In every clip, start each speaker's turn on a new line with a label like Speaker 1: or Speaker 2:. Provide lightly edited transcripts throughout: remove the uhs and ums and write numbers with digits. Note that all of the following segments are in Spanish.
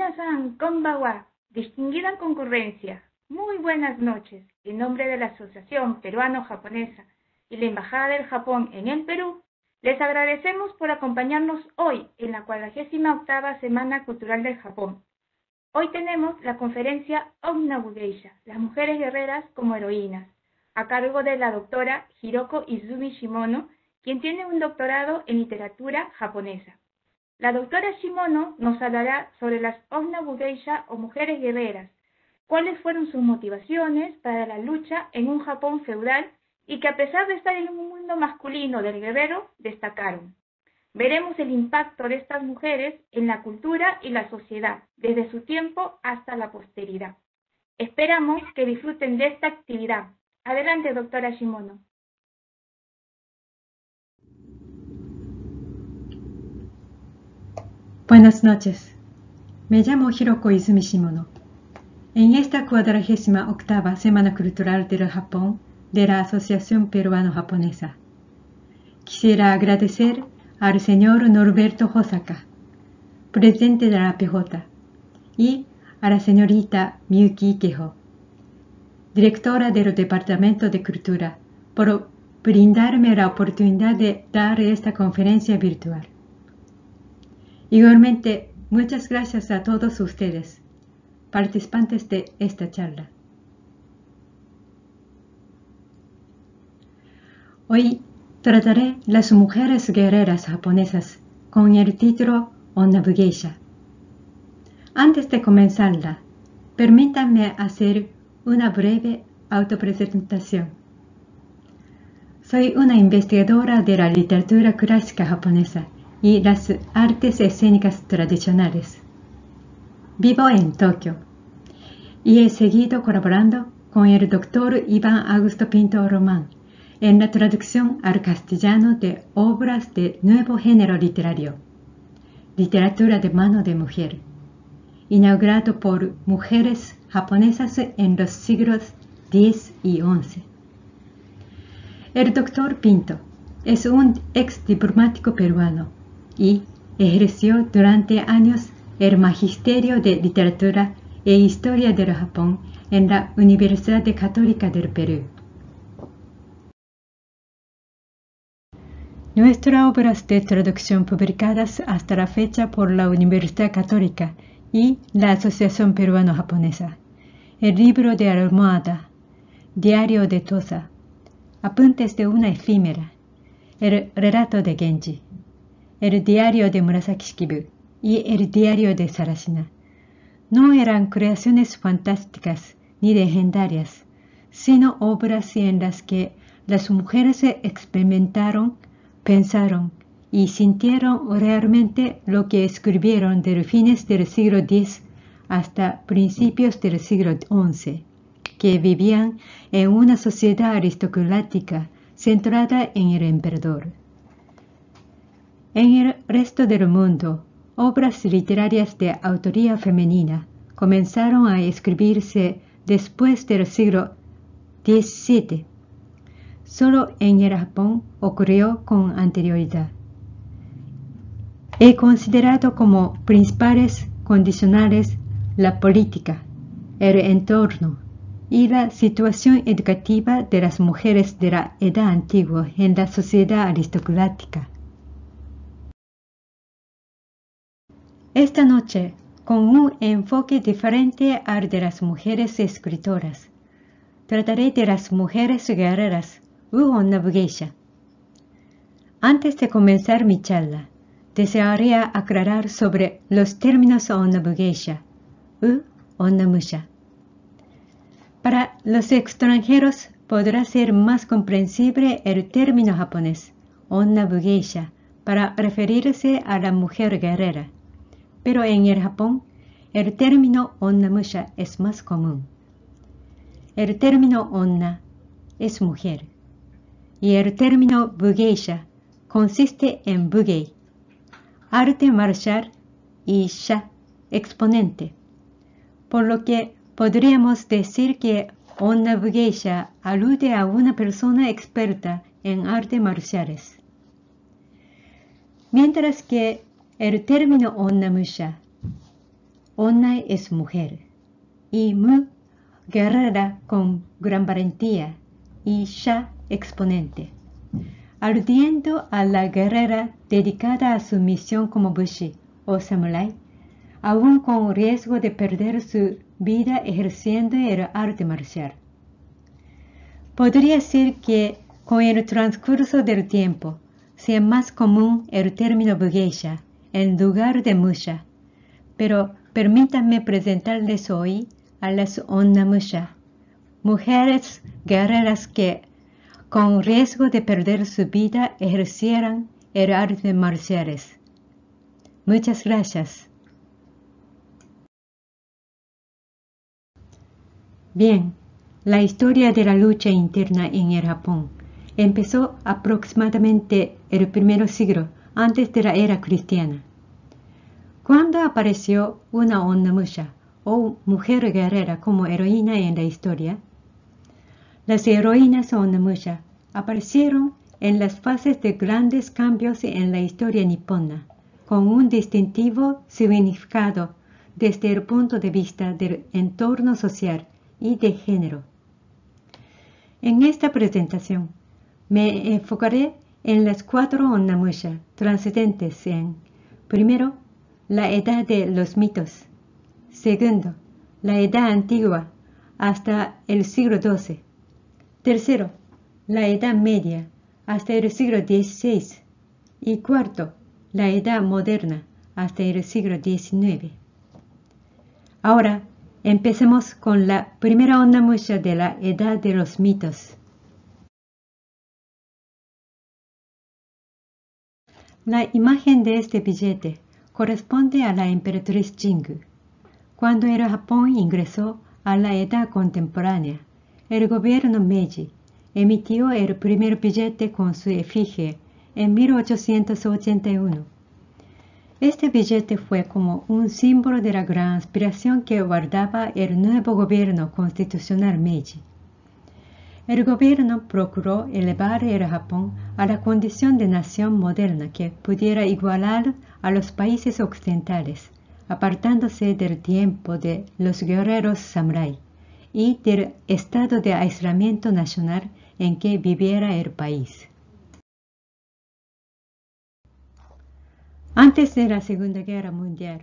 Speaker 1: Minasan, konbanwa, distinguida concurrencia, muy buenas noches. En nombre de la Asociación Peruano-Japonesa y la Embajada del Japón en el Perú, les agradecemos por acompañarnos hoy en la 48ª Semana Cultural del Japón. Hoy tenemos la conferencia Onna Geisha, las mujeres guerreras como heroínas, a cargo de la doctora Hiroko Izumi Shimono, quien tiene un doctorado en literatura japonesa. La doctora Shimono nos hablará sobre las Onna Geisha o mujeres guerreras, cuáles fueron sus motivaciones para la lucha en un Japón feudal y que a pesar de estar en un mundo masculino del guerrero, destacaron. Veremos el impacto de estas mujeres en la cultura y la sociedad, desde su tiempo hasta la posteridad. Esperamos que disfruten de esta actividad. Adelante, doctora Shimono.
Speaker 2: Buenas noches. Me llamo Hiroko Izumi Shimono. En esta 48ª Semana Cultural del Japón de la Asociación Peruano-Japonesa, quisiera agradecer al señor Norberto Hosaka, presidente de la PJ, y a la señorita Miyuki Ikeho, directora del Departamento de Cultura, por brindarme la oportunidad de dar esta conferencia virtual. Igualmente, muchas gracias a todos ustedes, participantes de esta charla. Hoy trataré las mujeres guerreras japonesas con el título Onna Geisha. Antes de comenzarla, permítanme hacer una breve autopresentación. Soy una investigadora de la literatura clásica japonesa y las artes escénicas tradicionales. Vivo en Tokio y he seguido colaborando con el doctor Iván Augusto Pinto Román en la traducción al castellano de obras de nuevo género literario, literatura de mano de mujer, inaugurado por mujeres japonesas en los siglos X y XI. El doctor Pinto es un ex diplomático peruano y ejerció durante años el magisterio de literatura e historia del Japón en la Universidad Católica del Perú. Nuestras obras de traducción publicadas hasta la fecha por la Universidad Católica y la Asociación Peruano-Japonesa: el libro de almohada, Diario de Tosa, Apuntes de una efímera, el relato de Genji, el diario de Murasaki Shikibu y el diario de Sarashina no eran creaciones fantásticas ni legendarias, sino obras en las que las mujeres experimentaron, pensaron y sintieron realmente lo que escribieron desde fines del siglo X hasta principios del siglo XI, que vivían en una sociedad aristocrática centrada en el emperador. En el resto del mundo, obras literarias de autoría femenina comenzaron a escribirse después del siglo XVII. Solo en el Japón ocurrió con anterioridad. He considerado como principales condicionales la política, el entorno y la situación educativa de las mujeres de la Edad Antigua en la sociedad aristocrática. Esta noche, con un enfoque diferente al de las mujeres escritoras, trataré de las mujeres guerreras Onna Geisha. Antes de comenzar mi charla, desearía aclarar sobre los términos Onna Geisha Onna Musha. Para los extranjeros podrá ser más comprensible el término japonés Onna Geisha para referirse a la mujer guerrera, pero en el Japón el término Onna Musha es más común. El término Onna es mujer y el término Geisha consiste en Bugei, arte marcial, y Sha, exponente, por lo que podríamos decir que Onna Geisha alude a una persona experta en artes marciales. Mientras que el término Onna Musha Onna es mujer, y Mu, guerrera con gran valentía, y Sha, exponente. Aludiendo a la guerrera dedicada a su misión como bushi o samurái, aún con riesgo de perder su vida ejerciendo el arte marcial. Podría ser que con el transcurso del tiempo sea más común el término bugeisha en lugar de musha, pero permítanme presentarles hoy a las onna musha, mujeres guerreras que, con riesgo de perder su vida, ejercieran el arte marciales. Muchas gracias. Bien, la historia de la lucha interna en el Japón empezó aproximadamente el primer siglo antes de la era cristiana. Cuando apareció una onna musha o mujer guerrera como heroína en la historia, las heroínas onna musha aparecieron en las fases de grandes cambios en la historia nipona, con un distintivo significado desde el punto de vista del entorno social y de género. En esta presentación me enfocaré en las 4 onna musha transcendentes en, primero, la edad de los mitos, segundo, la edad antigua hasta el siglo XII, tercero, la edad media hasta el siglo XVI y cuarto, la edad moderna hasta el siglo XIX. Ahora, empecemos con la primera onna musha de la edad de los mitos. La imagen de este billete corresponde a la emperatriz Jingu. Cuando el Japón ingresó a la edad contemporánea, el gobierno Meiji emitió el primer billete con su efigie en 1881. Este billete fue como un símbolo de la gran aspiración que guardaba el nuevo gobierno constitucional Meiji. El gobierno procuró elevar el Japón a la condición de nación moderna que pudiera igualar a los países occidentales, apartándose del tiempo de los guerreros samurái y del estado de aislamiento nacional en que viviera el país. Antes de la Segunda Guerra Mundial,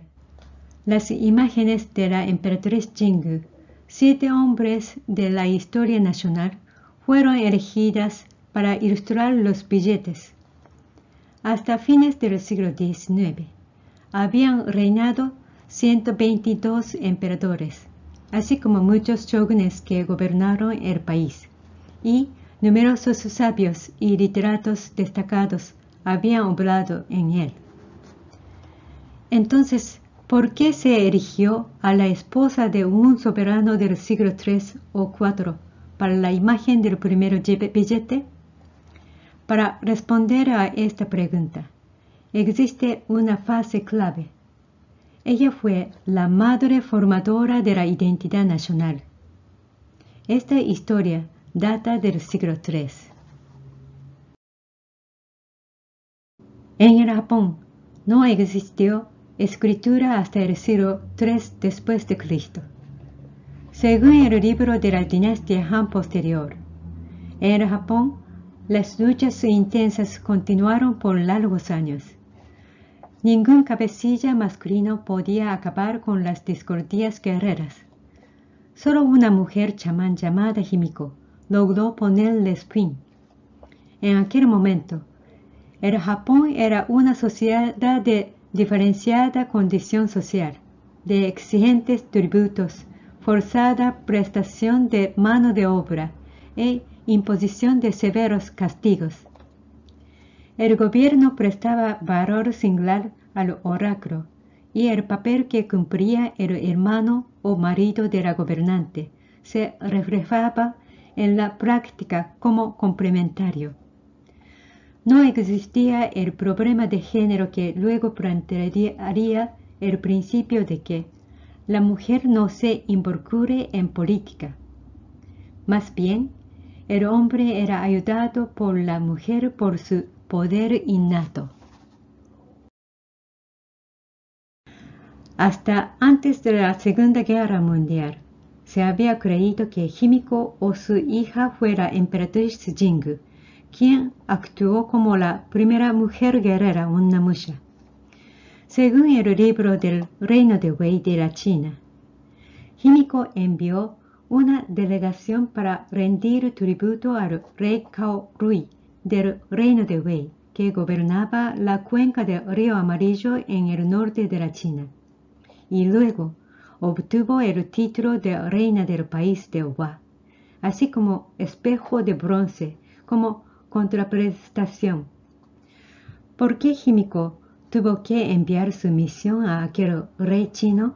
Speaker 2: las imágenes de la emperatriz Jingu, 7 hombres de la historia nacional, fueron elegidas para ilustrar los billetes. Hasta fines del siglo XIX, habían reinado 122 emperadores, así como muchos shogunes que gobernaron el país, y numerosos sabios y literatos destacados habían obrado en él. Entonces, ¿por qué se eligió a la esposa de un soberano del siglo III o IV para la imagen del primer billete? Para responder a esta pregunta, existe una fase clave. Ella fue la madre formadora de la identidad nacional. Esta historia data del siglo III. En el Japón no existió escritura hasta el siglo III después de Cristo. Según el libro de la dinastía Han posterior, en el Japón, las luchas intensas continuaron por largos años. Ningún cabecilla masculino podía acabar con las discordias guerreras. Solo una mujer chamán llamada Himiko logró ponerles fin. En aquel momento, el Japón era una sociedad de diferenciada condición social, de exigentes tributos, forzada prestación de mano de obra e imposición de severos castigos. El gobierno prestaba valor singular al oráculo y el papel que cumplía el hermano o marido de la gobernante se reflejaba en la práctica como complementario. No existía el problema de género que luego plantearía el principio de que la mujer no se involucre en política. Más bien, el hombre era ayudado por la mujer por su poder innato. Hasta antes de la Segunda Guerra Mundial, se había creído que Himiko o su hija fue la emperatriz Jingu, quien actuó como la primera mujer guerrera Onnamusha. Según el libro del Reino de Wei de la China, Himiko envió una delegación para rendir tributo al rey Cao Rui del Reino de Wei, que gobernaba la cuenca del río Amarillo en el norte de la China, y luego obtuvo el título de reina del país de Hua, así como espejo de bronce como contraprestación. ¿Por qué Himiko tuvo que enviar su misión a aquel rey chino?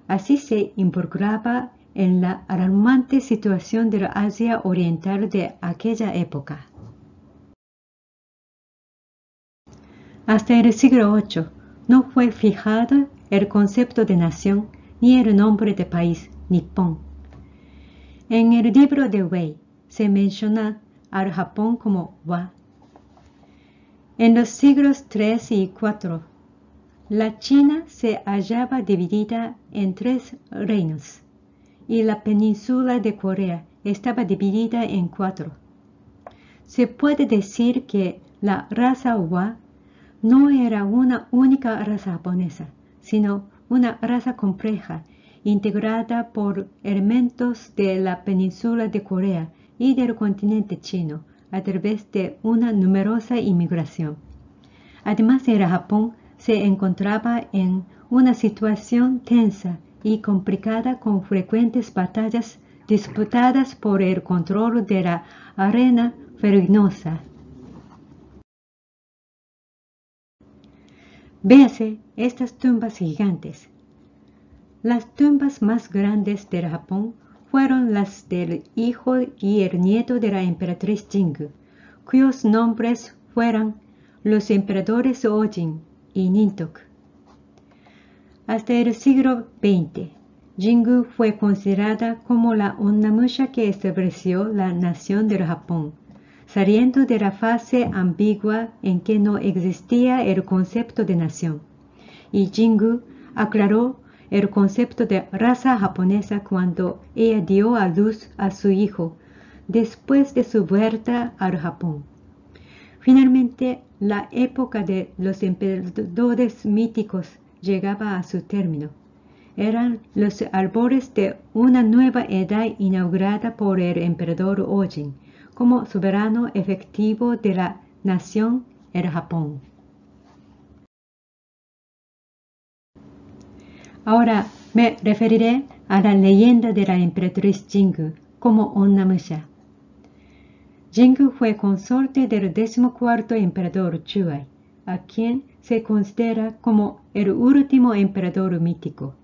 Speaker 2: Así se involucraba en la alarmante situación de la Asia Oriental de aquella época. Hasta el siglo VIII no fue fijado el concepto de nación ni el nombre de país, Nippon. En el libro de Wei se menciona al Japón como Hua. En los siglos III y IV, la China se hallaba dividida en 3 reinos y la península de Corea estaba dividida en 4. Se puede decir que la raza Hua no era una única raza japonesa, sino una raza compleja, integrada por elementos de la península de Corea y del continente chino a través de una numerosa inmigración. Además, el Japón se encontraba en una situación tensa y complicada con frecuentes batallas disputadas por el control de la arena ferruginosa. Véase estas tumbas gigantes. Las tumbas más grandes del Japón fueron las del hijo y el nieto de la emperatriz Jingu, cuyos nombres fueron los emperadores Ojin y Nintok. Hasta el siglo XX, Jingu fue considerada como la Onnamusha que estableció la nación del Japón, saliendo de la fase ambigua en que no existía el concepto de nación, y Jingu aclaró el concepto de raza japonesa cuando ella dio a luz a su hijo, después de su vuelta al Japón. Finalmente, la época de los emperadores míticos llegaba a su término. Eran los albores de una nueva edad inaugurada por el emperador Ojin, como soberano efectivo de la nación, el Japón. Ahora me referiré a la leyenda de la emperatriz Jingu como Onnamusha. Jingu fue consorte del 14º emperador Chuai, a quien se considera como el último emperador mítico.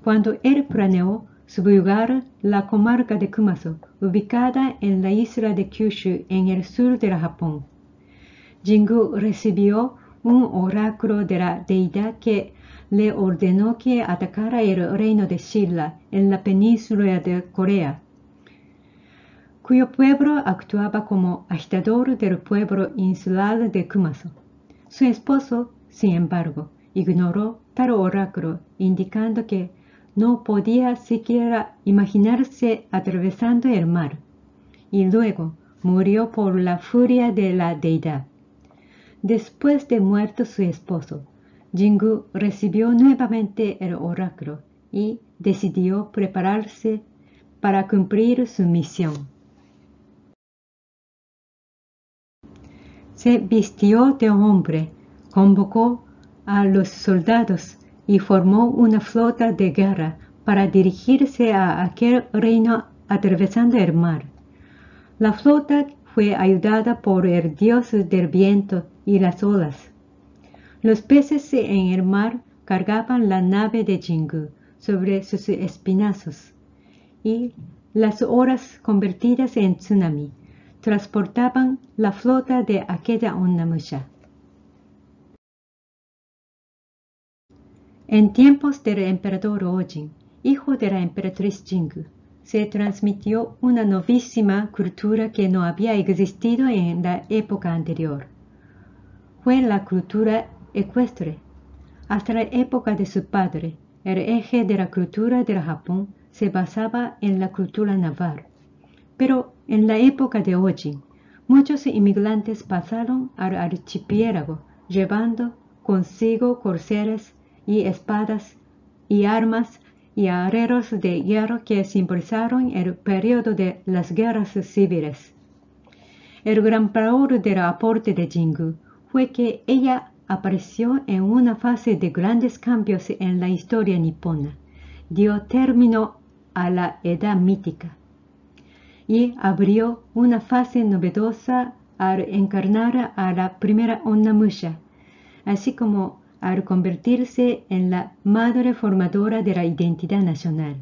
Speaker 2: Cuando él planeó subyugar la comarca de Kumaso, ubicada en la isla de Kyushu en el sur del Japón, Jingu recibió un oráculo de la deidad que le ordenó que atacara el reino de Shilla en la península de Corea, cuyo pueblo actuaba como agitador del pueblo insular de Kumaso. Su esposo, sin embargo, ignoró tal oráculo, indicando que no podía siquiera imaginarse atravesando el mar, y luego murió por la furia de la deidad. Después de muerto su esposo, Jingu recibió nuevamente el oráculo y decidió prepararse para cumplir su misión. Se vistió de hombre, convocó a los soldados y formó una flota de guerra para dirigirse a aquel reino atravesando el mar. La flota fue ayudada por el dios del viento y las olas. Los peces en el mar cargaban la nave de Jingu sobre sus espinazos, y las olas convertidas en tsunami transportaban la flota de aquella Onnamusha. En tiempos del emperador Ojin, hijo de la emperatriz Jingu, se transmitió una novísima cultura que no había existido en la época anterior. Fue la cultura ecuestre. Hasta la época de su padre, el eje de la cultura del Japón se basaba en la cultura naval. Pero en la época de Ojin, muchos inmigrantes pasaron al archipiélago llevando consigo corceles y espadas y armas y arreros de hierro que simbolizaron el periodo de las guerras civiles. El gran valor del aporte de Jingu fue que ella apareció en una fase de grandes cambios en la historia nipona, dio término a la Edad Mítica y abrió una fase novedosa al encarnar a la primera Onimusha, así como al convertirse en la madre formadora de la identidad nacional.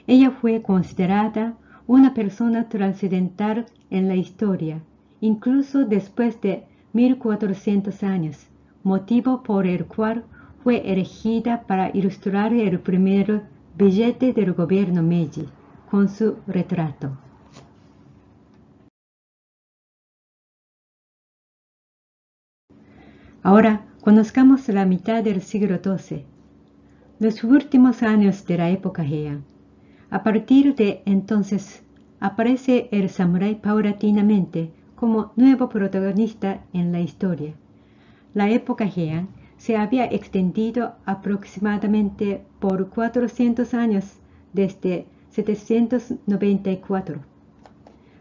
Speaker 2: Ella fue considerada una persona trascendental en la historia, incluso después de 1400 años, motivo por el cual fue elegida para ilustrar el primer billete del gobierno Meiji, con su retrato. Ahora conozcamos la mitad del siglo XII, los últimos años de la época Heian. A partir de entonces aparece el samurái paulatinamente como nuevo protagonista en la historia. La época Heian se había extendido aproximadamente por 400 años desde 794.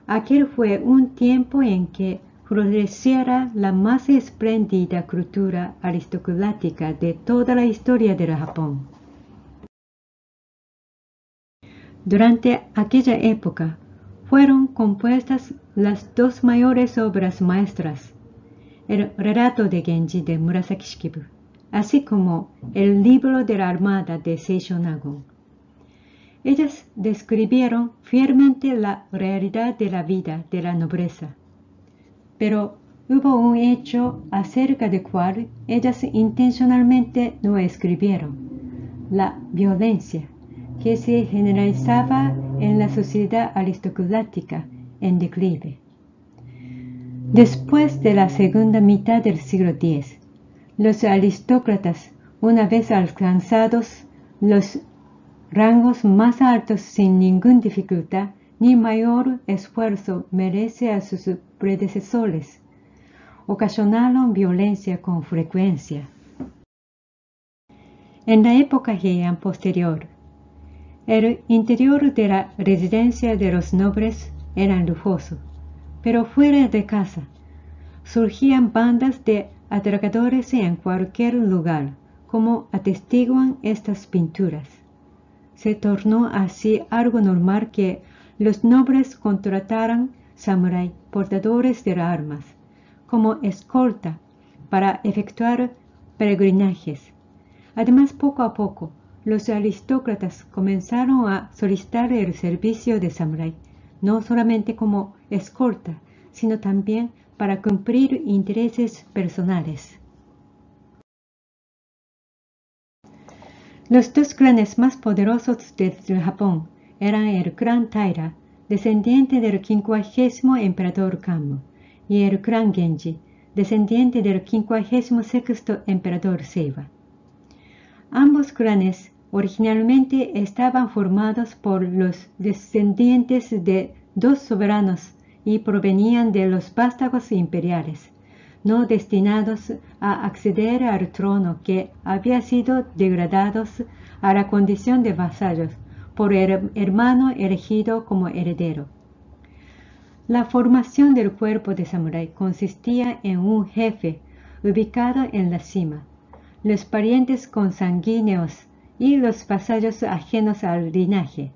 Speaker 2: Aquel fue un tiempo en que floreciera la más espléndida cultura aristocrática de toda la historia del Japón. Durante aquella época fueron compuestas las dos mayores obras maestras, el relato de Genji de Murasaki Shikibu, así como el libro de la Armada de Seisho Nagon. Ellas describieron fielmente la realidad de la vida de la nobleza, pero hubo un hecho acerca del cual ellas intencionalmente no escribieron: la violencia, que se generalizaba en la sociedad aristocrática en declive. Después de la segunda mitad del siglo X, los aristócratas, una vez alcanzados los rangos más altos sin ninguna dificultad ni mayor esfuerzo merece a sus predecesores, ocasionaron violencia con frecuencia. En la época Heian posterior, el interior de la residencia de los nobles era lujoso, pero fuera de casa surgían bandas de atracadores en cualquier lugar, como atestiguan estas pinturas. Se tornó así algo normal que los nobles contrataran samurái portadores de armas como escolta para efectuar peregrinajes. Además, poco a poco, los aristócratas comenzaron a solicitar el servicio de samurái, no solamente como escolta, sino también para cumplir intereses personales. Los dos clanes más poderosos del Japón eran el clan Taira, descendiente del 50º emperador Kammu, y el clan Genji, descendiente del 56º emperador Seiwa. Ambos clanes originalmente estaban formados por los descendientes de dos soberanos y provenían de los vástagos imperiales, no destinados a acceder al trono, que había sido degradados a la condición de vasallos por el hermano elegido como heredero. La formación del cuerpo de samurái consistía en un jefe ubicado en la cima, los parientes consanguíneos y los vasallos ajenos al linaje.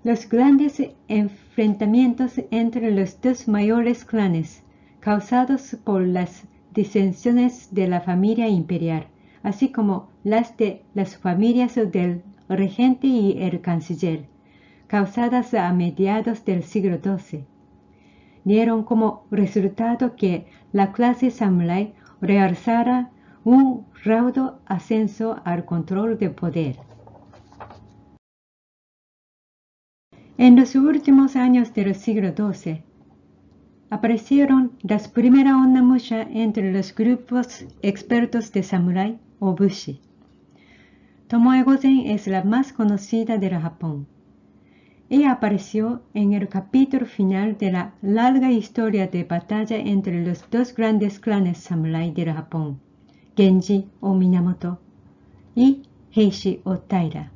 Speaker 2: Los grandes enfrentamientos entre los dos mayores clanes, causados por las disensiones de la familia imperial, así como las de las familias del regente y el canciller, causadas a mediados del siglo XII, dieron como resultado que la clase samurái realzara un raudo ascenso al control del poder. En los últimos años del siglo XII, aparecieron las primeras Onna-musha entre los grupos expertos de samurái o bushi. Tomoe Gozen es la más conocida del Japón. Ella apareció en el capítulo final de la larga historia de batalla entre los dos grandes clanes samurái del Japón, Genji o Minamoto y Heishi o Taira.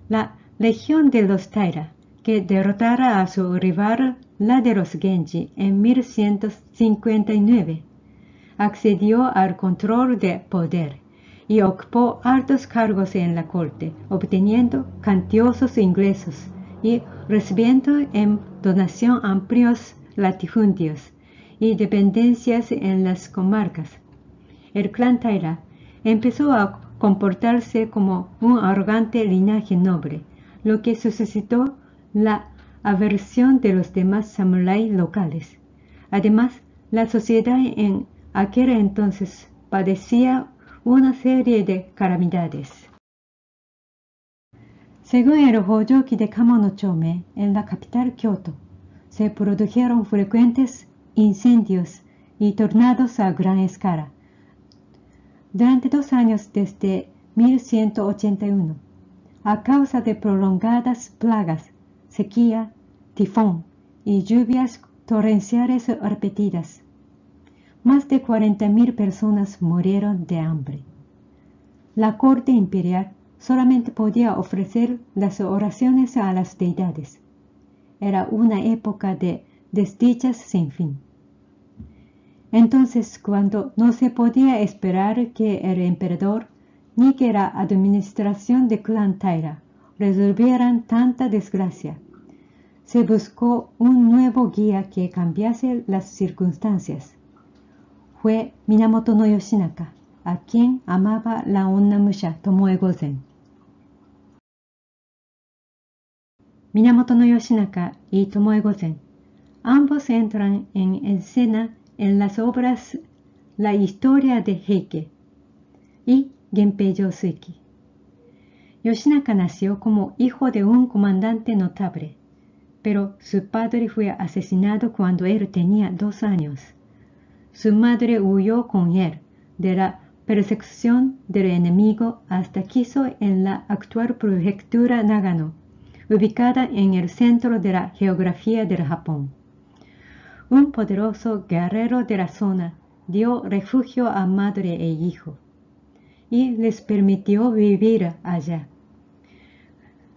Speaker 2: La Legión de los Taira, que derrotara a su rival, la de los Genji, en 1159, accedió al control de poder y ocupó altos cargos en la corte, obteniendo cantiosos ingresos y recibiendo en donación amplios latifundios y dependencias en las comarcas. El clan Taira empezó a comportarse como un arrogante linaje noble, lo que suscitó la aversión de los demás samuráis locales. Además, la sociedad en aquel entonces padecía una serie de calamidades. Según el Hojoki de Kamo-no-chome, en la capital Kyoto, se produjeron frecuentes incendios y tornados a gran escala. Durante 2 años desde 1181, a causa de prolongadas plagas, sequía, tifón y lluvias torrenciales repetidas, más de 40.000 personas murieron de hambre. La corte imperial solamente podía ofrecer las oraciones a las deidades. Era una época de desdichas sin fin. Entonces, cuando no se podía esperar que el emperador ni que la administración de clan Taira resolvieran tanta desgracia, se buscó un nuevo guía que cambiase las circunstancias. Fue Minamoto no Yoshinaka, a quien amaba la Onna-musha Tomoe Gozen. Minamoto no Yoshinaka y Tomoe Gozen, ambos entran en escena en las obras La historia de Heike y Genpei Josuiki. Yoshinaka nació como hijo de un comandante notable, pero su padre fue asesinado cuando él tenía 2 años. Su madre huyó con él de la persecución del enemigo hasta Kiso en la actual prefectura Nagano, ubicada en el centro de la geografía del Japón. Un poderoso guerrero de la zona dio refugio a madre e hijo y les permitió vivir allá.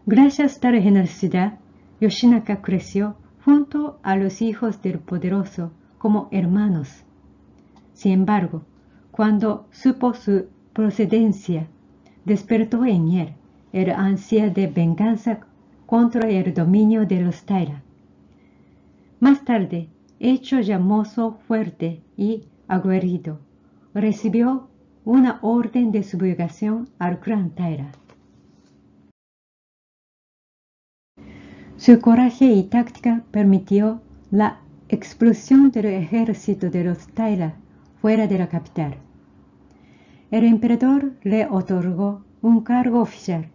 Speaker 2: Gracias a tal generosidad, Yoshinaka creció junto a los hijos del poderoso como hermanos. Sin embargo, cuando supo su procedencia, despertó en él el ansia de venganza contra el dominio de los Taira. Más tarde, hecho ya mozo fuerte y aguerrido, recibió una orden de sublevación al clan Taira. Su coraje y táctica permitió la expulsión del ejército de los Taira fuera de la capital. El emperador le otorgó un cargo oficial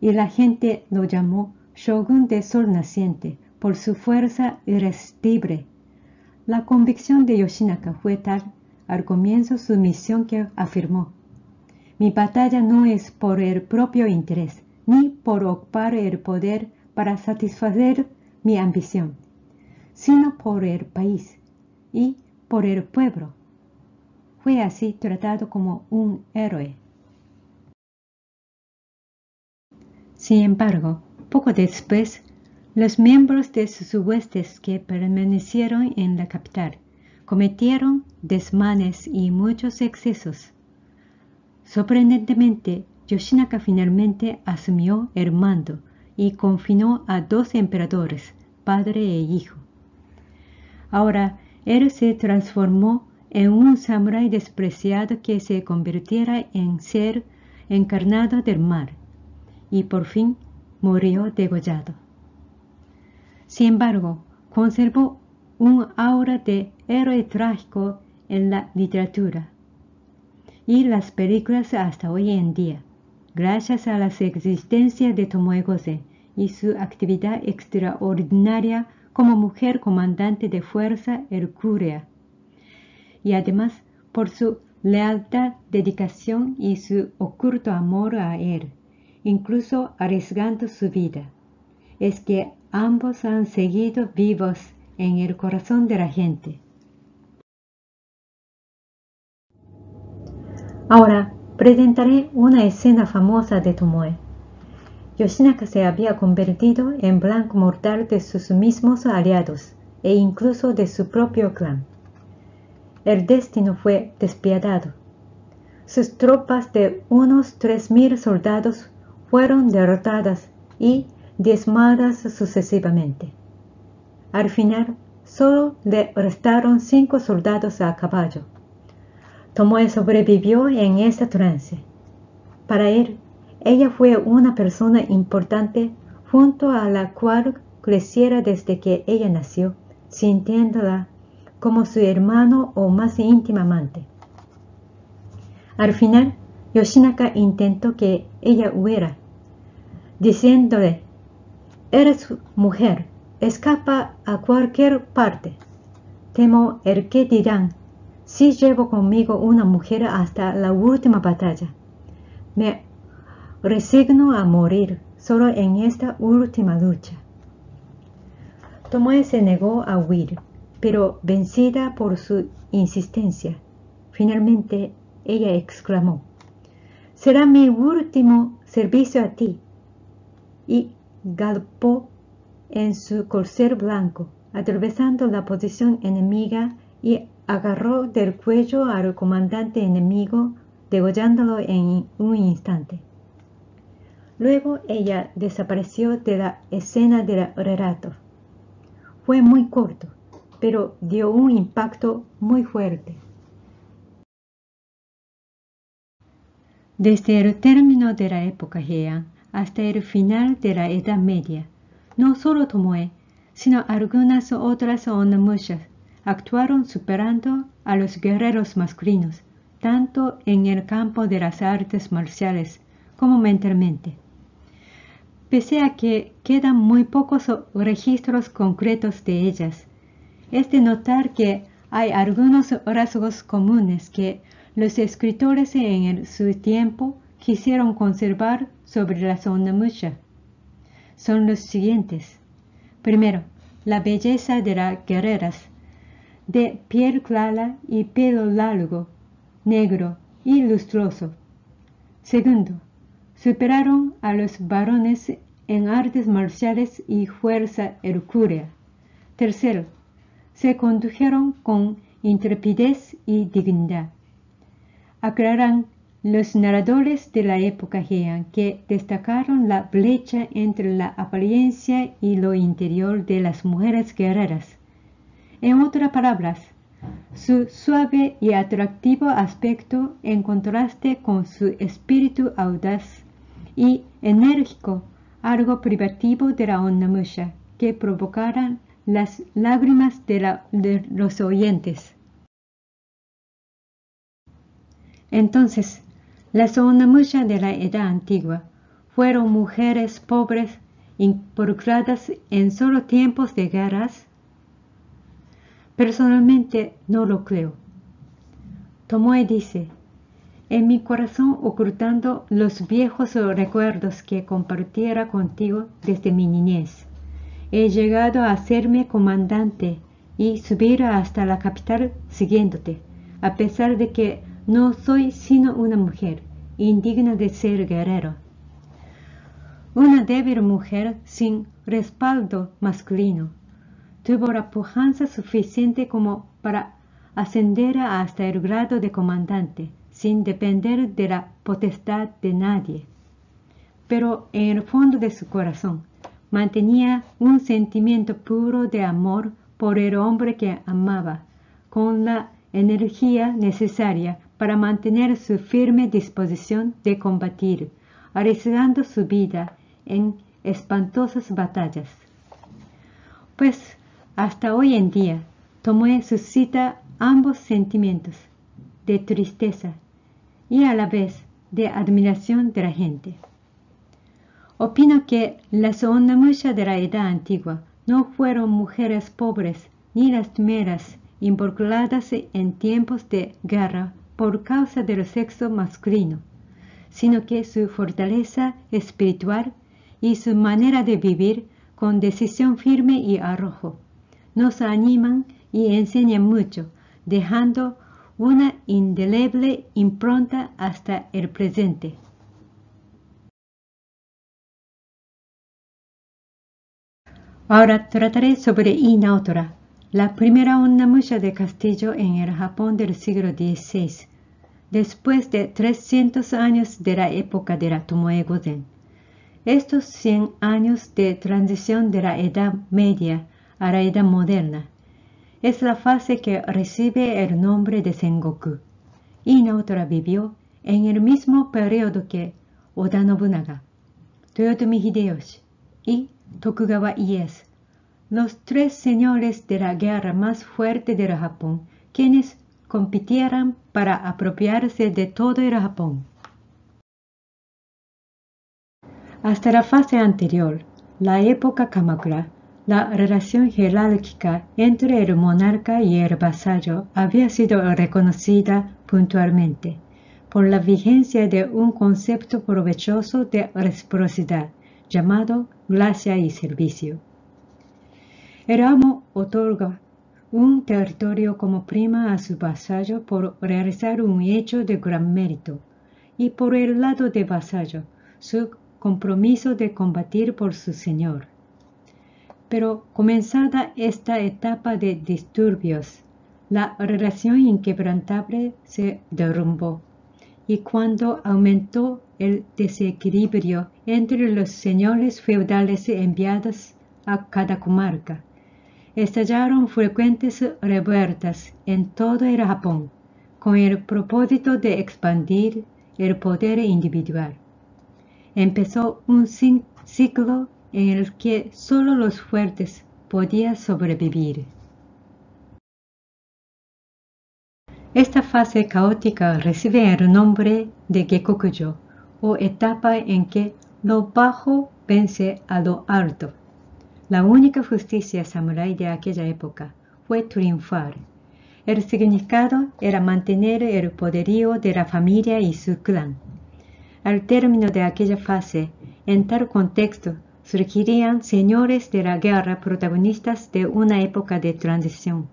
Speaker 2: y la gente lo llamó Shogun de Sol Naciente por su fuerza irresistible. La convicción de Yoshinaka fue tal al comienzo su misión que afirmó: mi batalla no es por el propio interés, ni por ocupar el poder para satisfacer mi ambición, sino por el país y por el pueblo. Fue así tratado como un héroe. Sin embargo, poco después, los miembros de sus huestes que permanecieron en la capital cometieron desmanes y muchos excesos. Sorprendentemente, Yoshinaka finalmente asumió el mando y confinó a 2 emperadores, padre e hijo. Ahora, él se transformó en un samurái despreciado que se convirtiera en ser encarnado del mal, y por fin murió degollado. Sin embargo, conservó un aura de héroe trágico en la literatura y las películas hasta hoy en día, gracias a las existencias de Tomoe Gozen y su actividad extraordinaria como mujer comandante de fuerza hercúlea, y además por su lealtad, dedicación y su oculto amor a él, incluso arriesgando su vida. Es que ambos han seguido vivos en el corazón de la gente. Ahora presentaré una escena famosa de Tomoe. Yoshinaka se había convertido en blanco mortal de sus mismos aliados e incluso de su propio clan. El destino fue despiadado. Sus tropas de unos 3.000 soldados fueron derrotadas y diezmadas sucesivamente. Al final, solo le restaron 5 soldados a caballo. Tomoe sobrevivió en ese trance. Para él, ella fue una persona importante junto a la cual creciera desde que ella nació, sintiéndola como su hermano o más íntima amante. Al final, Yoshinaka intentó que ella hubiera, diciéndole: «Eres mujer, escapa a cualquier parte. Temo el que dirán si llevo conmigo una mujer hasta la última batalla. Me resigno a morir solo en esta última lucha». Tomoe se negó a huir, pero vencida por su insistencia, finalmente ella exclamó: «Será mi último servicio a ti», y galopó en su corcel blanco, atravesando la posición enemiga, y agarró del cuello al comandante enemigo, degollándolo en un instante. Luego ella desapareció de la escena del relato. Fue muy corto, pero dio un impacto muy fuerte. Desde el término de la época Heian hasta el final de la Edad Media, no solo Tomoe, sino algunas otras Onimushas actuaron superando a los guerreros masculinos, tanto en el campo de las artes marciales como mentalmente. Pese a que quedan muy pocos registros concretos de ellas, es de notar que hay algunos rasgos comunes que los escritores en su tiempo quisieron conservar sobre las Onimusha. Son los siguientes. Primero, la belleza de las guerreras, de piel clara y pelo largo, negro y lustroso. Segundo, superaron a los varones en artes marciales y fuerza hercúlea. Tercero, se condujeron con intrepidez y dignidad. Aclaran los narradores de la época Heian que destacaron la brecha entre la apariencia y lo interior de las mujeres guerreras. En otras palabras, su suave y atractivo aspecto en contraste con su espíritu audaz y enérgico, algo privativo de la Onimusha, que provocaran las lágrimas de los oyentes. Entonces, las Onimusha de la Edad Antigua fueron mujeres pobres involucradas en solo tiempos de guerras. Personalmente no lo creo. Tomoe dice: «En mi corazón, ocultando los viejos recuerdos que compartiera contigo desde mi niñez, he llegado a hacerme comandante y subir hasta la capital siguiéndote, a pesar de que no soy sino una mujer, indigna de ser guerrero. Una débil mujer sin respaldo masculino. Tuvo la pujanza suficiente como para ascender hasta el grado de comandante, sin depender de la potestad de nadie. Pero en el fondo de su corazón mantenía un sentimiento puro de amor por el hombre que amaba, con la energía necesaria para mantener su firme disposición de combatir, arriesgando su vida en espantosas batallas. Pues hasta hoy en día, Tomoe suscita ambos sentimientos, de tristeza y a la vez de admiración de la gente. Opino que las Onimusha de la Edad Antigua no fueron mujeres pobres ni lastimeras involucradas en tiempos de guerra por causa del sexo masculino, sino que su fortaleza espiritual y su manera de vivir con decisión firme y arrojo nos animan y enseñan mucho, dejando una indeleble impronta hasta el presente. Ahora trataré sobre Ii-Naotora, la primera Onna-Musha de Castillo en el Japón del siglo XVI, después de 300 años de la época de la Tomoe Gozen. Estos 100 años de transición de la Edad Media a la Edad Moderna es la fase que recibe el nombre de Sengoku. Ii-Naotora vivió en el mismo periodo que Oda Nobunaga, Toyotomi Hideyoshi y Tokugawa Ieyasu, los tres señores de la guerra más fuerte del Japón, quienes compitieran para apropiarse de todo el Japón. Hasta la fase anterior, la época Kamakura, la relación jerárquica entre el monarca y el vasallo había sido reconocida puntualmente por la vigencia de un concepto provechoso de reciprocidad llamado gracia y servicio. El amo otorga un territorio como prima a su vasallo por realizar un hecho de gran mérito, y por el lado de vasallo, su compromiso de combatir por su señor. Pero comenzada esta etapa de disturbios, la relación inquebrantable se derrumbó, y cuando aumentó el desequilibrio entre los señores feudales enviados a cada comarca, estallaron frecuentes revueltas en todo el Japón, con el propósito de expandir el poder individual. Empezó un ciclo en el que solo los fuertes podían sobrevivir. Esta fase caótica recibe el nombre de Gekokujo, o etapa en que lo bajo vence a lo alto. La única justicia samurái de aquella época fue triunfar. El significado era mantener el poderío de la familia y su clan. Al término de aquella fase, en tal contexto, surgirían señores de la guerra protagonistas de una época de transición.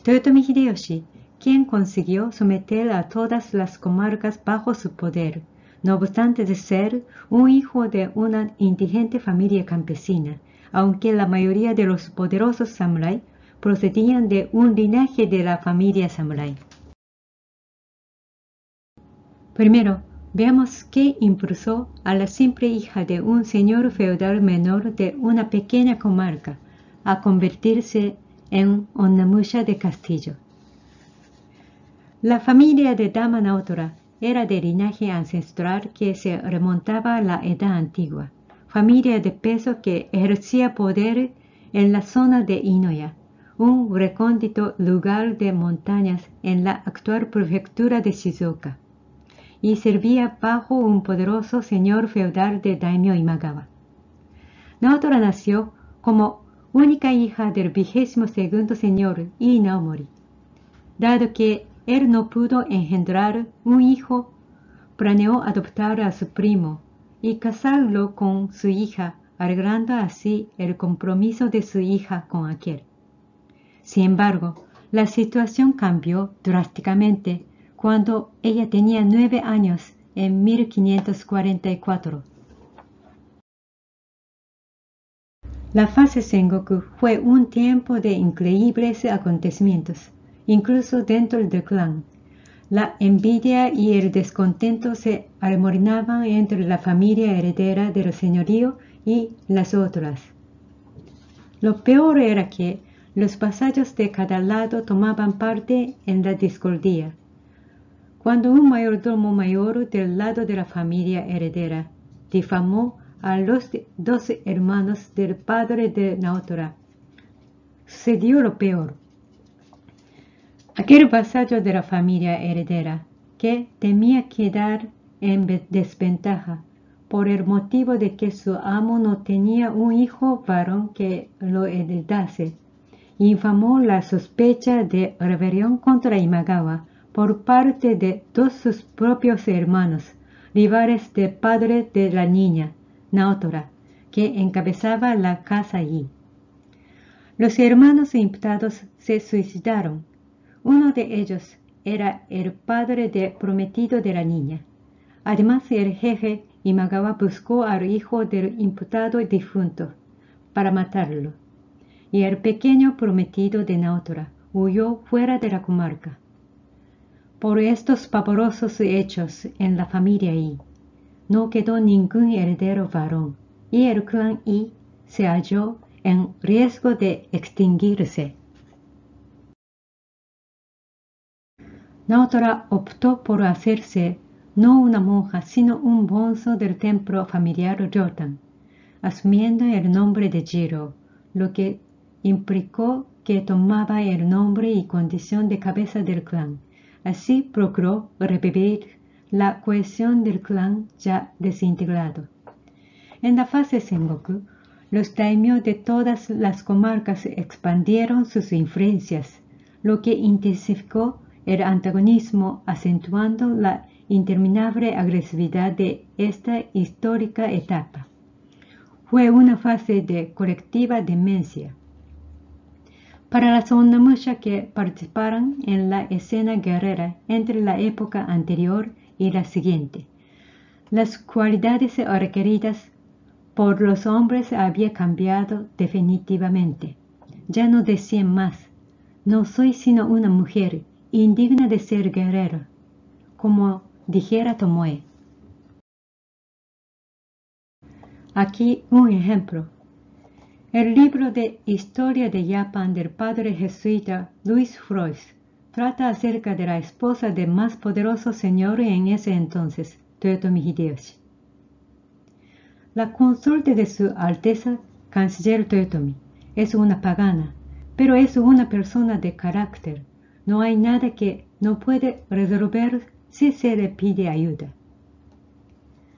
Speaker 2: Toyotomi Hideyoshi, quien consiguió someter a todas las comarcas bajo su poder, no obstante de ser un hijo de una indigente familia campesina, aunque la mayoría de los poderosos samurái procedían de un linaje de la familia samurái. Primero, veamos qué impulsó a la simple hija de un señor feudal menor de una pequeña comarca a convertirse en Onna-Musha de Castillo. La familia de Dama Naotora era de linaje ancestral que se remontaba a la Edad Antigua, familia de peso que ejercía poder en la zona de Inoya, un recóndito lugar de montañas en la actual prefectura de Shizuoka, y servía bajo un poderoso señor feudal de Daimyo Imagawa. Naotora nació como única hija del 22º señor Ii-Naomori. Dado que él no pudo engendrar un hijo, planeó adoptar a su primo y casarlo con su hija, arreglando así el compromiso de su hija con aquel. Sin embargo, la situación cambió drásticamente cuando ella tenía 9 años en 1544. La fase Sengoku fue un tiempo de increíbles acontecimientos, incluso dentro del clan. La envidia y el descontento se armoninaban entre la familia heredera del señorío y las otras. Lo peor era que los vasallos de cada lado tomaban parte en la discordia. Cuando un mayordomo mayor del lado de la familia heredera difamó a los 12 hermanos del padre de Naotora, sucedió lo peor. Aquel vasallo de la familia heredera, que temía quedar en desventaja, por el motivo de que su amo no tenía un hijo varón que lo heredase, infamó la sospecha de rebelión contra Imagawa por parte de dos sus propios hermanos, rivales del padre de la niña, Naotora, que encabezaba la casa allí. Los hermanos imputados se suicidaron. Uno de ellos era el padre de prometido de la niña. Además, el jefe Imagawa buscó al hijo del imputado difunto para matarlo, y el pequeño prometido de Naotora huyó fuera de la comarca. Por estos pavorosos hechos en la familia I, no quedó ningún heredero varón, y el clan I se halló en riesgo de extinguirse. Naotora optó por hacerse no una monja, sino un bonzo del templo familiar Ryotan, asumiendo el nombre de Jiro, lo que implicó que tomaba el nombre y condición de cabeza del clan. Así procuró revivir la cohesión del clan ya desintegrado. En la fase Sengoku, los daimyo de todas las comarcas expandieron sus influencias, lo que intensificó el antagonismo, acentuando la interminable agresividad de esta histórica etapa. Fue una fase de colectiva demencia. Para las Onnamusha que participaron en la escena guerrera entre la época anterior y la siguiente, las cualidades requeridas por los hombres habían cambiado definitivamente. Ya no decían más: no soy sino una mujer indigna de ser guerrera, como dijera Tomoe. Aquí un ejemplo. El libro de Historia de Japón del padre jesuita Louis Frois trata acerca de la esposa del más poderoso señor en ese entonces, Toyotomi Hideyoshi. La consorte de su Alteza Canciller Toyotomi es una pagana, pero es una persona de carácter. No hay nada que no puede resolver si se le pide ayuda.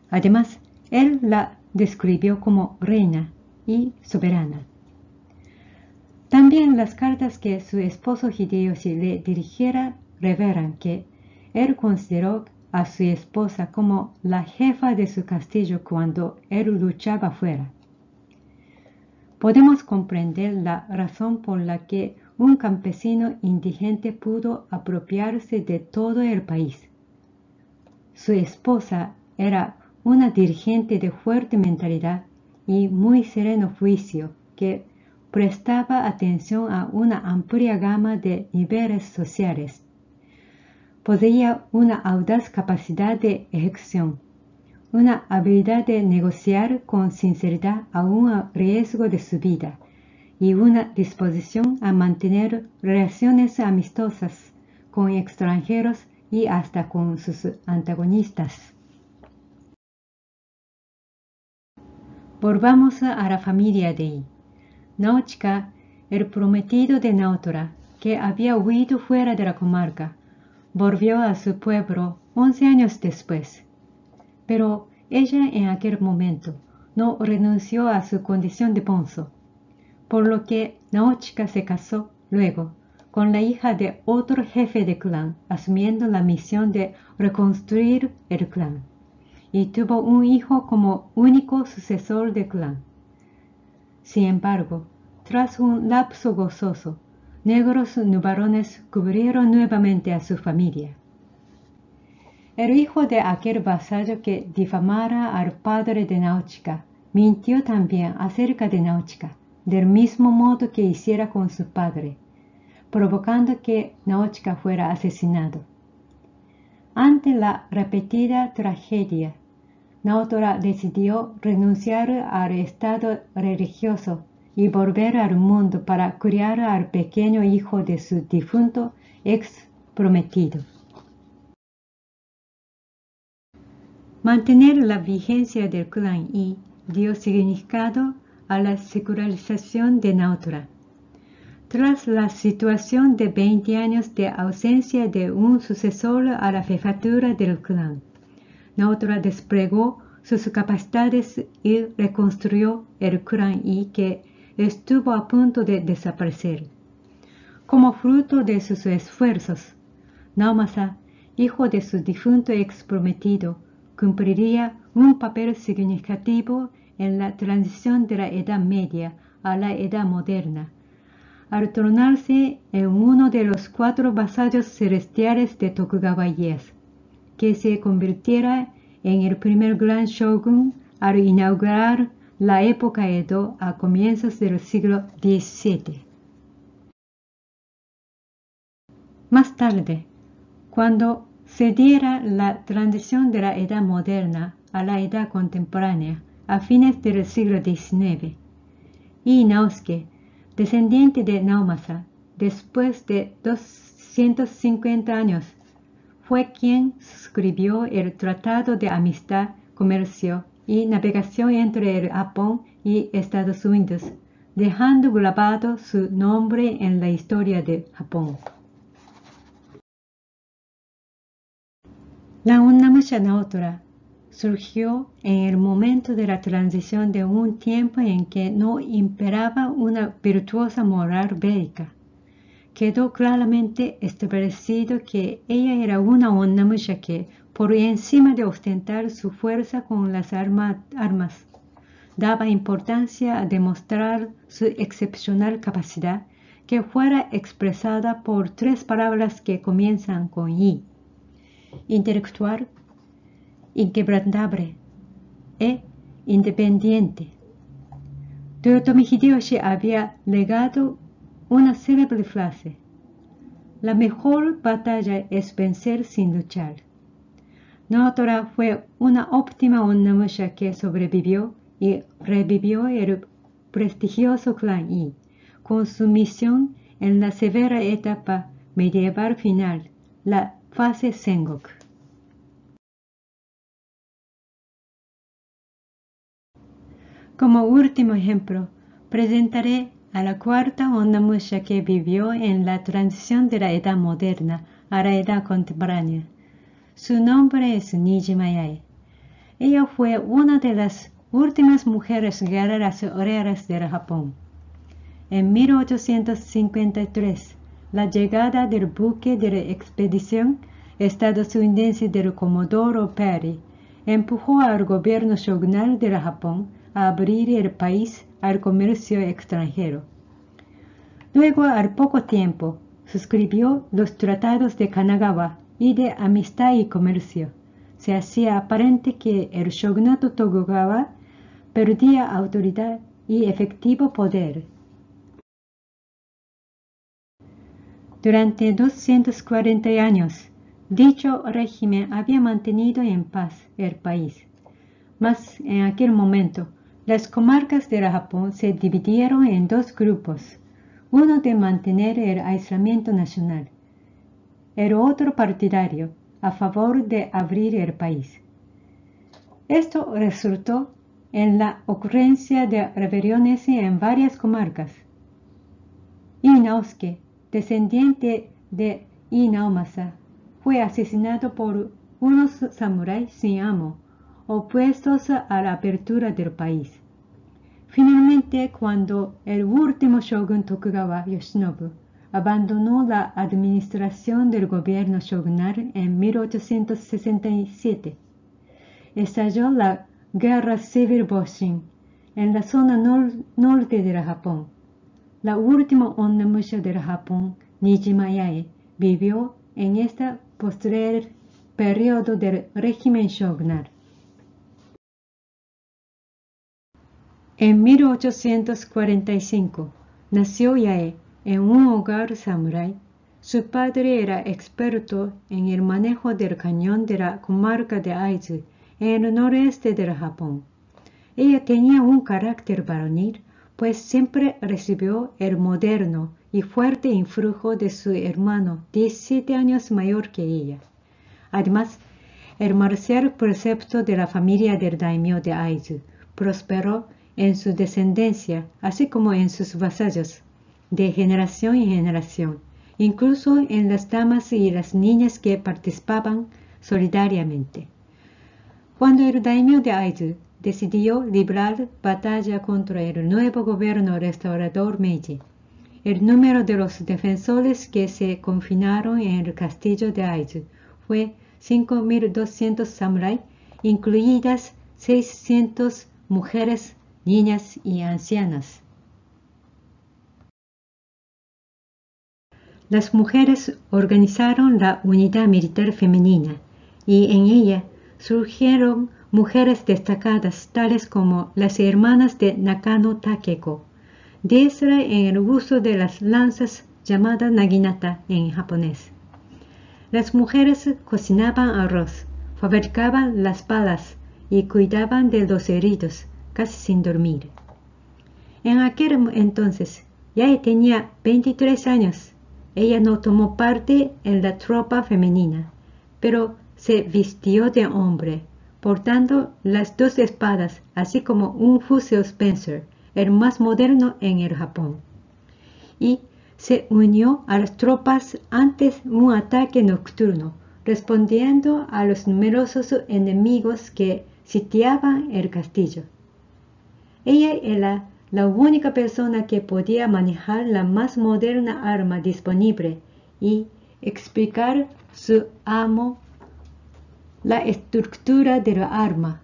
Speaker 2: Además, él la describió como reina y soberana. También las cartas que su esposo Hideyoshi le dirigiera revelan que él consideró a su esposa como la jefa de su castillo cuando él luchaba fuera. Podemos comprender la razón por la que un campesino indigente pudo apropiarse de todo el país. Su esposa era una dirigente de fuerte mentalidad y muy sereno juicio que prestaba atención a una amplia gama de niveles sociales. Poseía una audaz capacidad de ejecución, una habilidad de negociar con sinceridad aún a riesgo de su vida, y una disposición a mantener relaciones amistosas con extranjeros y hasta con sus antagonistas. Volvamos a la familia de I. Naochika, el prometido de Naotora, que había huido fuera de la comarca, volvió a su pueblo 11 años después. Pero ella en aquel momento no renunció a su condición de bonzo, por lo que Naochika se casó luego con la hija de otro jefe de clan, asumiendo la misión de reconstruir el clan, y tuvo un hijo como único sucesor del clan. Sin embargo, tras un lapso gozoso, negros nubarrones cubrieron nuevamente a su familia. El hijo de aquel vasallo que difamara al padre de Naochika mintió también acerca de Naochika, del mismo modo que hiciera con su padre, provocando que Naochika fuera asesinado. Ante la repetida tragedia, Naotora decidió renunciar al estado religioso y volver al mundo para criar al pequeño hijo de su difunto ex prometido. Mantener la vigencia del clan I dio significado a la secularización de Naotora. Tras la situación de 20 años de ausencia de un sucesor a la jefatura del clan, Naotora desplegó sus capacidades y reconstruyó el clan Yi que estuvo a punto de desaparecer. Como fruto de sus esfuerzos, Naomasa, hijo de su difunto ex prometido, cumpliría un papel significativo en la transición de la Edad Media a la Edad Moderna, al tornarse en uno de los 4 vasallos celestiales de Tokugawa Ieyasu, que se convirtiera en el primer gran shogun al inaugurar la época Edo a comienzos del siglo XVII. Más tarde, cuando se diera la transición de la Edad Moderna a la Edad Contemporánea a fines del siglo XIX, Ii Naosuke, descendiente de Naomasa, después de 250 años, fue quien suscribió el Tratado de Amistad, Comercio y Navegación entre el Japón y Estados Unidos, dejando grabado su nombre en la historia de Japón. La Onnamusha Naotora surgió en el momento de la transición de un tiempo en que no imperaba una virtuosa moral védica. Quedó claramente establecido que ella era una Onnamusha que, por encima de ostentar su fuerza con las armas, daba importancia a demostrar su excepcional capacidad, que fuera expresada por 3 palabras que comienzan con I: intelectual, inquebrantable e independiente. Toyotomi Hideyoshi había legado una célebre frase: la mejor batalla es vencer sin luchar. Naotora fue una óptima Onnamusha que sobrevivió y revivió el prestigioso clan Yi, con su misión en la severa etapa medieval final, la fase Sengoku. Como último ejemplo, presentaré a la 4ª Onnamusha que vivió en la transición de la Edad Moderna a la Edad Contemporánea. Su nombre es Nijima Yae. Ella fue una de las últimas mujeres guerreras reales del Japón. En 1853, la llegada del buque de la expedición estadounidense del Comodoro Perry empujó al gobierno shogunal del Japón a abrir el país al comercio extranjero. Luego, al poco tiempo, suscribió los tratados de Kanagawa y de amistad y comercio. Se hacía aparente que el shogunato Tokugawa perdía autoridad y efectivo poder. Durante 240 años, dicho régimen había mantenido en paz el país. Mas en aquel momento, las comarcas del Japón se dividieron en 2 grupos, uno de mantener el aislamiento nacional, el otro partidario, a favor de abrir el país. Esto resultó en la ocurrencia de rebeliones en varias comarcas. Ii Naosuke, descendiente de Ii Naomasa, fue asesinado por unos samuráis sin amo, opuestos a la apertura del país. Finalmente, cuando el último shogun Tokugawa Yoshinobu abandonó la administración del gobierno shogunal en 1867, estalló la Guerra Civil Boshin en la zona norte del Japón. La última Onnamusha del Japón, Nijima Yae, vivió en este postrer periodo del régimen shogunal. En 1845 nació Yae en un hogar samurái. Su padre era experto en el manejo del cañón de la comarca de Aizu, en el noreste del Japón. Ella tenía un carácter varonil, pues siempre recibió el moderno y fuerte influjo de su hermano, 17 años mayor que ella. Además, el marcial precepto de la familia del daimyo de Aizu prosperó en su descendencia, así como en sus vasallos, de generación en generación, incluso en las damas y las niñas que participaban solidariamente. Cuando el daimyo de Aizu decidió librar batalla contra el nuevo gobierno restaurador Meiji, el número de los defensores que se confinaron en el castillo de Aizu fue 5.200 samuráis, incluidas 600 mujeres, niñas y ancianas. Las mujeres organizaron la unidad militar femenina y en ella surgieron mujeres destacadas tales como las hermanas de Nakano Takeko, diestra en el uso de las lanzas llamadas naginata en japonés. Las mujeres cocinaban arroz, fabricaban las balas y cuidaban de los heridos, casi sin dormir. En aquel entonces, Yae tenía 23 años. Ella no tomó parte en la tropa femenina, pero se vistió de hombre, portando las 2 espadas, así como un fusil Spencer, el más moderno en el Japón. Y se unió a las tropas antes un ataque nocturno, respondiendo a los numerosos enemigos que sitiaban el castillo. Ella era la única persona que podía manejar la más moderna arma disponible y explicar a su amo la estructura de la arma.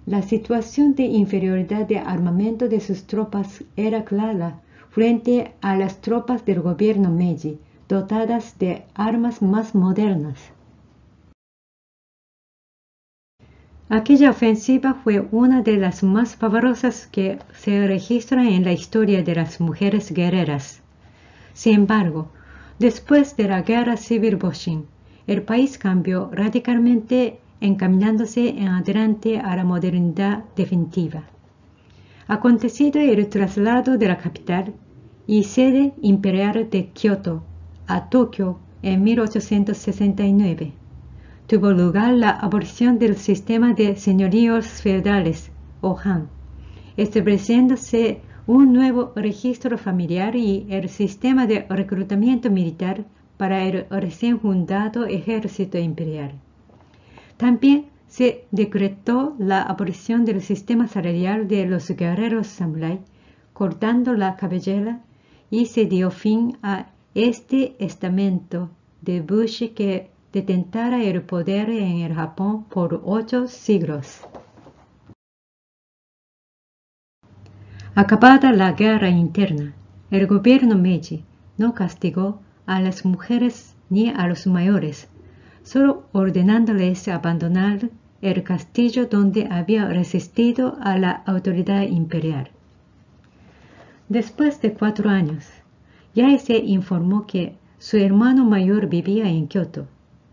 Speaker 2: La situación de inferioridad de armamento de sus tropas era clara frente a las tropas del gobierno Meiji, dotadas de armas más modernas. Aquella ofensiva fue una de las más favorosas que se registran en la historia de las mujeres guerreras. Sin embargo, después de la Guerra Civil Boshin, el país cambió radicalmente encaminándose en adelante a la modernidad definitiva. Acontecido el traslado de la capital y sede imperial de Kioto a Tokio en 1869, tuvo lugar la abolición del sistema de señoríos feudales, o Han, estableciéndose un nuevo registro familiar y el sistema de reclutamiento militar para el recién fundado ejército imperial. También se decretó la abolición del sistema salarial de los guerreros samurái, cortando la cabellera, y se dio fin a este estamento de Bushi que detentara el poder en el Japón por 8 siglos. Acabada la guerra interna, el gobierno Meiji no castigó a las mujeres ni a los mayores, solo ordenándoles abandonar el castillo donde había resistido a la autoridad imperial. Después de 4 años, Yae se informó que su hermano mayor vivía en Kioto,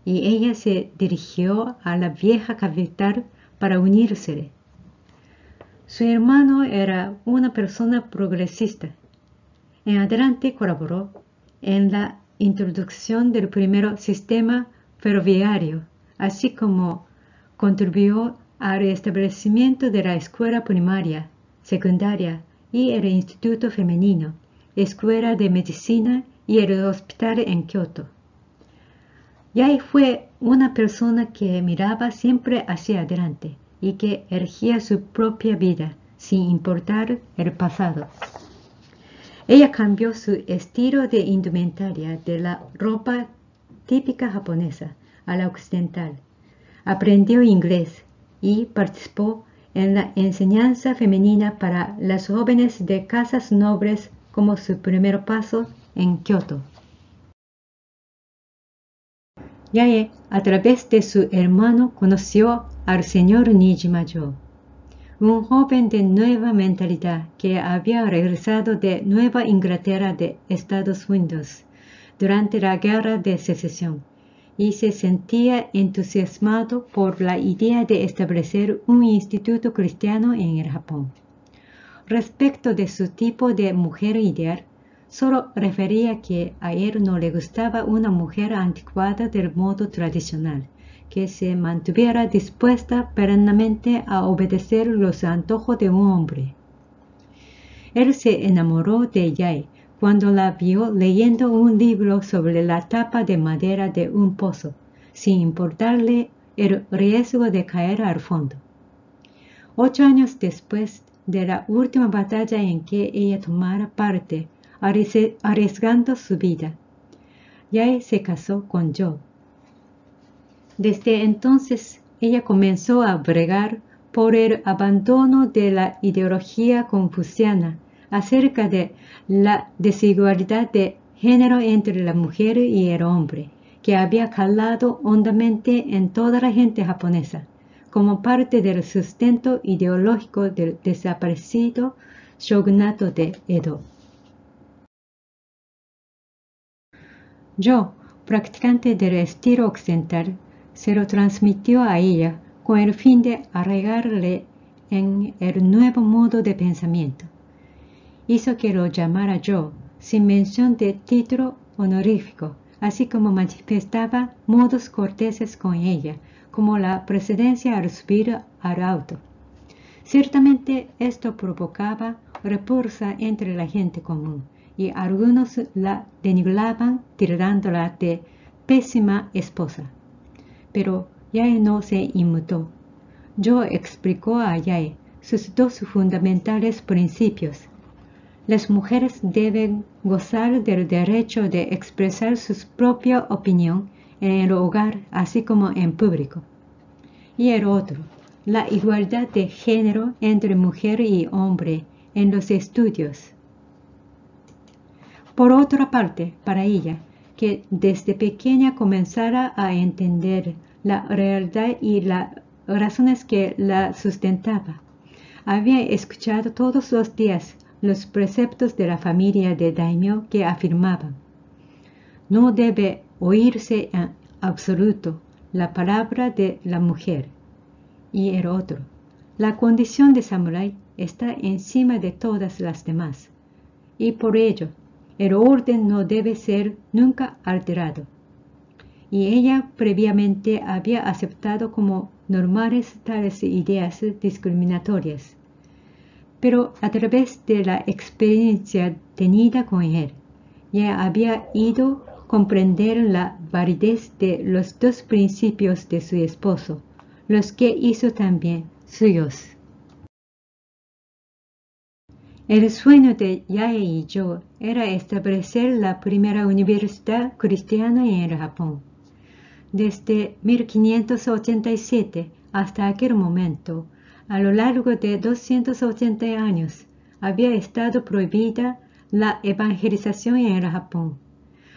Speaker 2: y ella se dirigió a la vieja capital para unírsele. Su hermano era una persona progresista. En adelante colaboró en la introducción del primer sistema ferroviario, así como contribuyó al establecimiento de la escuela primaria, secundaria y el instituto femenino, escuela de medicina y el hospital en Kioto. Yae fue una persona que miraba siempre hacia adelante y que erigía su propia vida sin importar el pasado. Ella cambió su estilo de indumentaria de la ropa típica japonesa a la occidental, aprendió inglés y participó en la enseñanza femenina para las jóvenes de casas nobles como su primer paso en Kioto. Yae, a través de su hermano, conoció al señor Nijimajo, un joven de nueva mentalidad que había regresado de Nueva Inglaterra de Estados Unidos durante la Guerra de Secesión y se sentía entusiasmado por la idea de establecer un instituto cristiano en el Japón. Respecto de su tipo de mujer ideal, solo refería que a él no le gustaba una mujer anticuada del modo tradicional, que se mantuviera dispuesta perennemente a obedecer los antojos de un hombre. Él se enamoró de Yae cuando la vio leyendo un libro sobre la tapa de madera de un pozo, sin importarle el riesgo de caer al fondo. 8 años después de la última batalla en que ella tomara parte, arriesgando su vida, Yae se casó con Jo. Desde entonces, ella comenzó a bregar por el abandono de la ideología confuciana acerca de la desigualdad de género entre la mujer y el hombre, que había calado hondamente en toda la gente japonesa, como parte del sustento ideológico del desaparecido shogunato de Edo. Jo, practicante del estilo occidental, se lo transmitió a ella con el fin de arraigarle en el nuevo modo de pensamiento. Hizo que lo llamara Jo, sin mención de título honorífico, así como manifestaba modos corteses con ella, como la precedencia al subir al auto. Ciertamente esto provocaba repulsa entre la gente común, y algunos la denigraban tildándola de pésima esposa. Pero Yae no se inmutó. Jo explicó a Yae sus dos fundamentales principios. Las mujeres deben gozar del derecho de expresar su propia opinión en el hogar, así como en público. Y el otro, la igualdad de género entre mujer y hombre en los estudios. Por otra parte, para ella, que desde pequeña comenzara a entender la realidad y las razones que la sustentaba, había escuchado todos los días los preceptos de la familia de daimyo que afirmaban: no debe oírse en absoluto la palabra de la mujer. Y el otro, la condición de samurái está encima de todas las demás, y por ello el orden no debe ser nunca alterado. Y ella previamente había aceptado como normales tales ideas discriminatorias. Pero a través de la experiencia tenida con él, ya había ido a comprender la validez de los dos principios de su esposo, los que hizo también suyos. El sueño de Yae y Jo era establecer la primera universidad cristiana en el Japón. Desde 1587 hasta aquel momento, a lo largo de 280 años, había estado prohibida la evangelización en el Japón.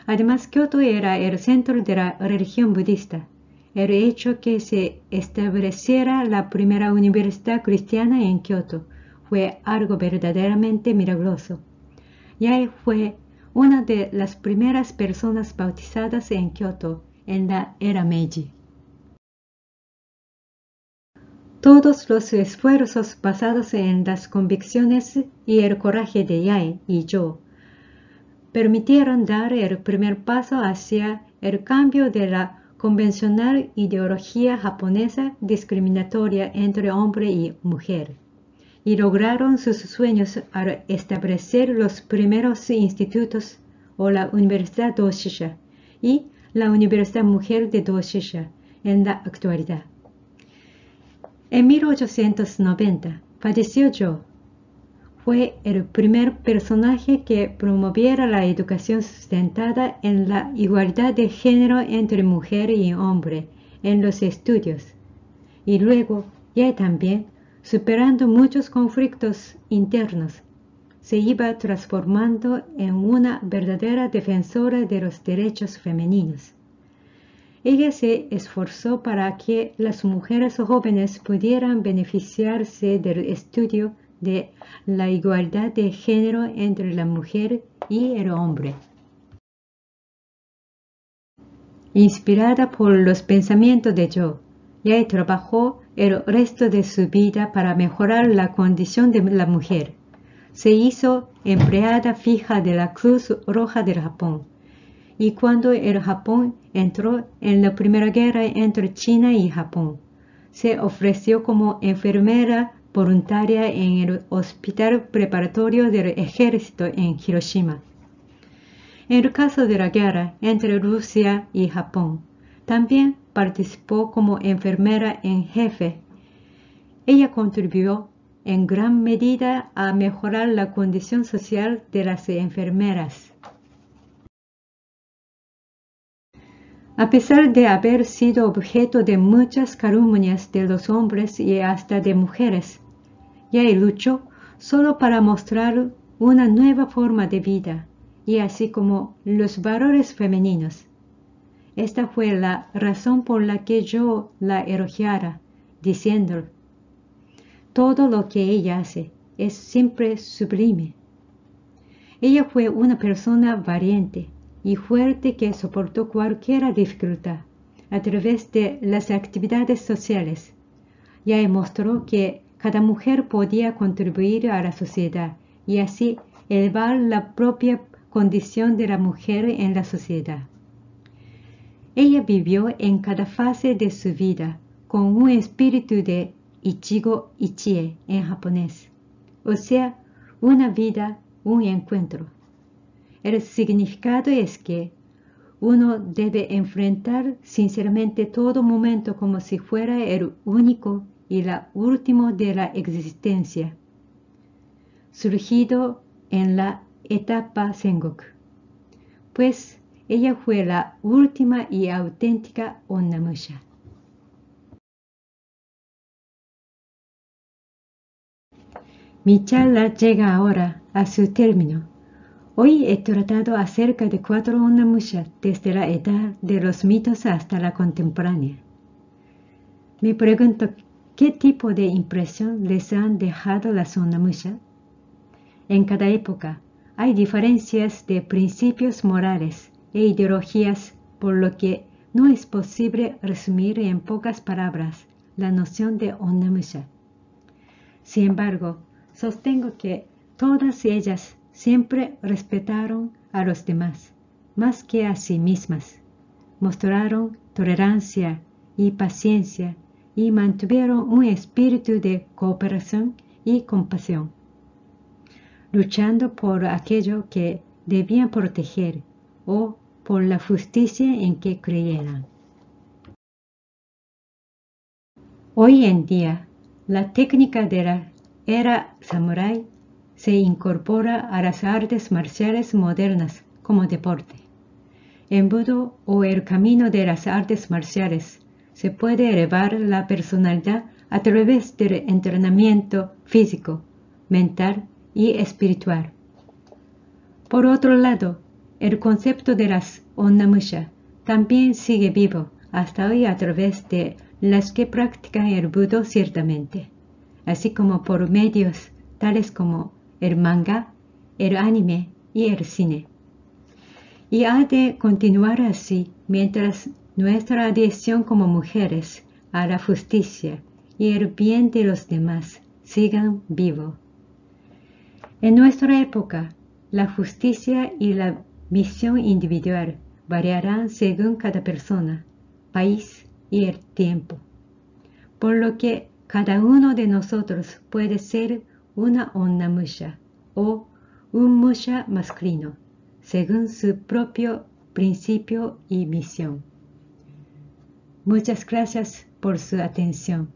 Speaker 2: Además, Kyoto era el centro de la religión budista. El hecho que se estableciera la primera universidad cristiana en Kyoto fue algo verdaderamente milagroso. Yae fue una de las primeras personas bautizadas en Kyoto en la era Meiji. Todos los esfuerzos basados en las convicciones y el coraje de Yae y Jo permitieron dar el primer paso hacia el cambio de la convencional ideología japonesa discriminatoria entre hombre y mujer, y lograron sus sueños al establecer los primeros institutos o la Universidad Doshisha y la Universidad Mujer de Doshisha en la actualidad. En 1890 falleció Jo. Fue el primer personaje que promoviera la educación sustentada en la igualdad de género entre mujer y hombre en los estudios. Y luego, ya también, superando muchos conflictos internos, se iba transformando en una verdadera defensora de los derechos femeninos. Ella se esforzó para que las mujeres jóvenes pudieran beneficiarse del estudio de la igualdad de género entre la mujer y el hombre. Inspirada por los pensamientos de Jo, Yae trabajó el resto de su vida para mejorar la condición de la mujer. Se hizo empleada fija de la Cruz Roja del Japón, y cuando el Japón entró en la Primera Guerra entre China y Japón, se ofreció como enfermera voluntaria en el Hospital Preparatorio del Ejército en Hiroshima. En el caso de la guerra entre Rusia y Japón, también participó como enfermera en jefe ella contribuyó en gran medida a mejorar la condición social de las enfermeras. A pesar de haber sido objeto de muchas calumnias de los hombres y hasta de mujeres, ella luchó solo para mostrar una nueva forma de vida y así como los valores femeninos. Esta fue la razón por la que yo la elogiara, diciendo: todo lo que ella hace es siempre sublime. Ella fue una persona valiente y fuerte que soportó cualquier dificultad a través de las actividades sociales. Ya demostró que cada mujer podía contribuir a la sociedad y así elevar la propia condición de la mujer en la sociedad. Ella vivió en cada fase de su vida con un espíritu de Ichigo Ichie en japonés, o sea, una vida, un encuentro. El significado es que uno debe enfrentar sinceramente todo momento como si fuera el único y la último de la existencia, surgido en la etapa Sengoku, pues ella fue la última y auténtica Onnamusha. Mi charla llega ahora a su término. Hoy he tratado acerca de 4 Onnamusha desde la edad de los mitos hasta la contemporánea. Me pregunto qué tipo de impresión les han dejado las Onnamusha. En cada época hay diferencias de principios morales e ideologías, por lo que no es posible resumir en pocas palabras la noción de Onnamusha. Sin embargo, sostengo que todas ellas siempre respetaron a los demás, más que a sí mismas, mostraron tolerancia y paciencia y mantuvieron un espíritu de cooperación y compasión, luchando por aquello que debían proteger o por la justicia en que creyeran. Hoy en día, la técnica de la era samurái se incorpora a las artes marciales modernas como deporte. En Budo o el camino de las artes marciales se puede elevar la personalidad a través del entrenamiento físico, mental y espiritual. Por otro lado, el concepto de las Onnamusha también sigue vivo hasta hoy a través de las que practican el Budo ciertamente, así como por medios tales como el manga, el anime y el cine. Y ha de continuar así mientras nuestra adhesión como mujeres a la justicia y el bien de los demás sigan vivo. En nuestra época, la justicia y la misión individual variarán según cada persona, país y el tiempo, por lo que cada uno de nosotros puede ser una Onnamusha o un musha masculino, según su propio principio y misión. Muchas gracias por su atención.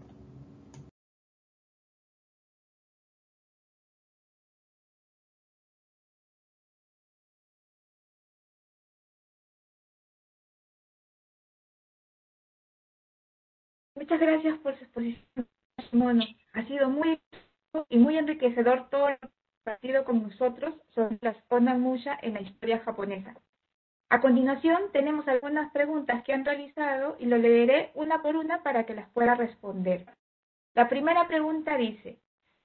Speaker 1: Muchas gracias por su exposición, Mono. Ha sido muy y muy enriquecedor todo lo que ha compartido con nosotros sobre las Onnamusha en la historia japonesa. A continuación, tenemos algunas preguntas que han realizado y lo leeré una por una para que las pueda responder. La primera pregunta dice: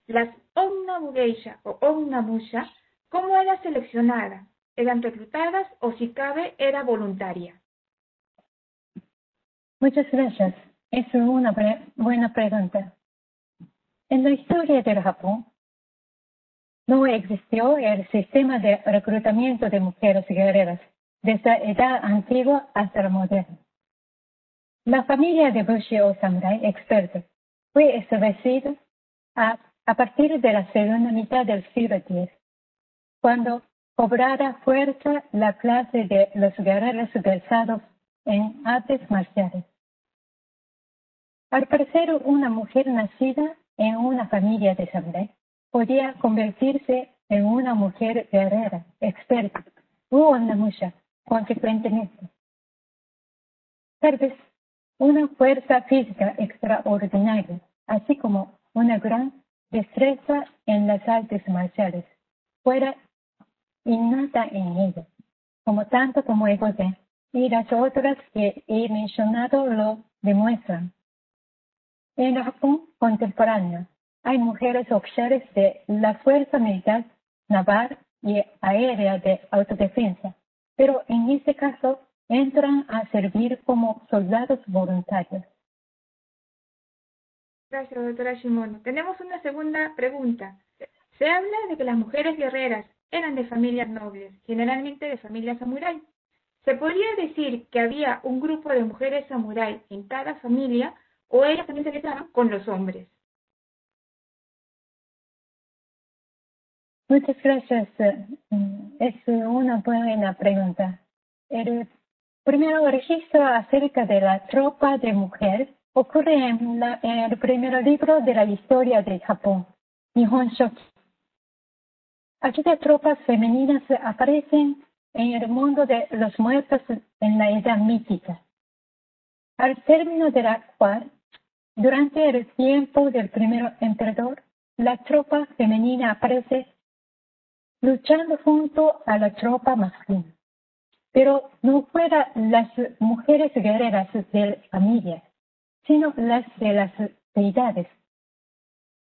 Speaker 1: ¿las Onnamugeisha o Onnamusha, cómo era seleccionada? ¿Eran reclutadas o, si cabe, era voluntaria?
Speaker 3: Muchas gracias. Es una buena pregunta. En la historia del Japón, no existió el sistema de reclutamiento de mujeres guerreras desde la edad antigua hasta la moderna. La familia de bushi o samurái expertos fue establecida a partir de la segunda mitad del siglo X, cuando cobrara fuerza la clase de los guerreros versados en artes marciales. Al parecer, una mujer nacida en una familia de samurái podía convertirse en una mujer guerrera, experta, una musha, consecuentemente. Tal vez una fuerza física extraordinaria, así como una gran destreza en las artes marciales, fuera innata en ella, como tanto como Ego-Zen y las otras que he mencionado lo demuestran. En el Japón contemporáneo hay mujeres oficiales de la Fuerza Militar, Naval y Aérea de Autodefensa, pero en este caso entran a servir como soldados voluntarios.
Speaker 1: Gracias, doctora Shimono. Tenemos una segunda pregunta. Se habla de que las mujeres guerreras eran de familias nobles, generalmente de familias samurái. ¿Se podría decir que había un grupo de mujeres samurái en cada familia o ellas también se casaban con los hombres?
Speaker 3: Muchas gracias. Es una buena pregunta. El primero registro acerca de la tropa de mujer ocurre en el primer libro de la historia de Japón, Nihon Shoki. Aquellas tropas femeninas aparecen en el mundo de los muertos en la edad mítica, al término de la cual, durante el tiempo del primer emperador, la tropa femenina aparece luchando junto a la tropa masculina. Pero no fueran las mujeres guerreras de familias, sino las de las deidades.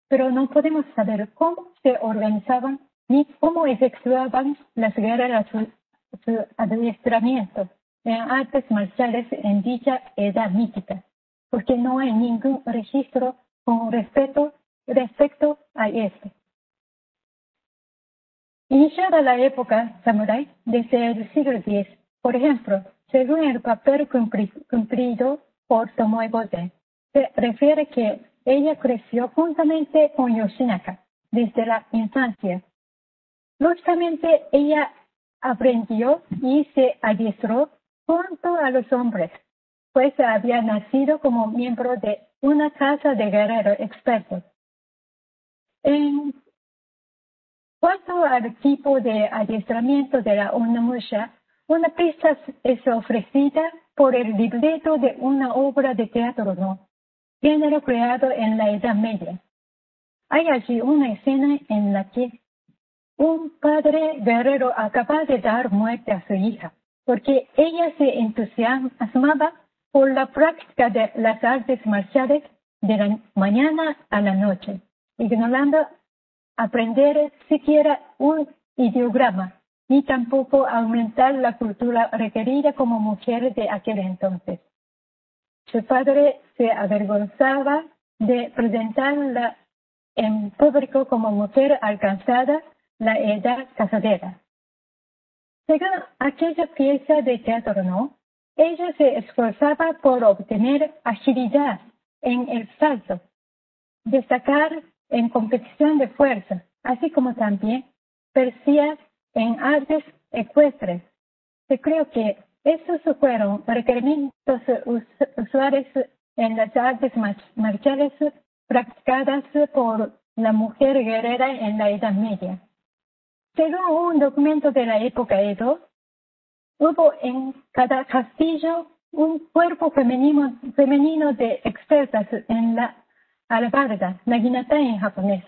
Speaker 3: Pero no podemos saber cómo se organizaban ni cómo efectuaban las guerreras su adiestramiento en artes marciales en dicha edad mítica, porque no hay ningún registro con respecto a esto. Iniciada la época samurái desde el siglo X, por ejemplo, según el papel cumplido por Tomoe Gozen, se refiere que ella creció juntamente con Yoshinaka desde la infancia. Lógicamente, ella aprendió y se adiestró junto a los hombres, pues había nacido como miembro de una casa de guerreros expertos. En cuanto al tipo de adiestramiento de la Onimusha, una pista es ofrecida por el libreto de una obra de teatro no, género creado en la Edad Media. Hay allí una escena en la que un padre guerrero acaba de dar muerte a su hija, porque ella se entusiasmaba por la práctica de las artes marciales de la mañana a la noche, ignorando aprender siquiera un ideograma, ni tampoco aumentar la cultura requerida como mujer de aquel entonces. Su padre se avergonzaba de presentarla en público como mujer alcanzada la edad casadera. Según aquella pieza de teatro, ¿no? Ella se esforzaba por obtener agilidad en el salto, destacar en competición de fuerza, así como también percibía en artes ecuestres. Se cree que estos fueron requerimientos usuales en las artes marciales practicadas por la mujer guerrera en la Edad Media. Según un documento de la época Edo, hubo en cada castillo un cuerpo femenino de expertas en la albarda, naginata en japonés,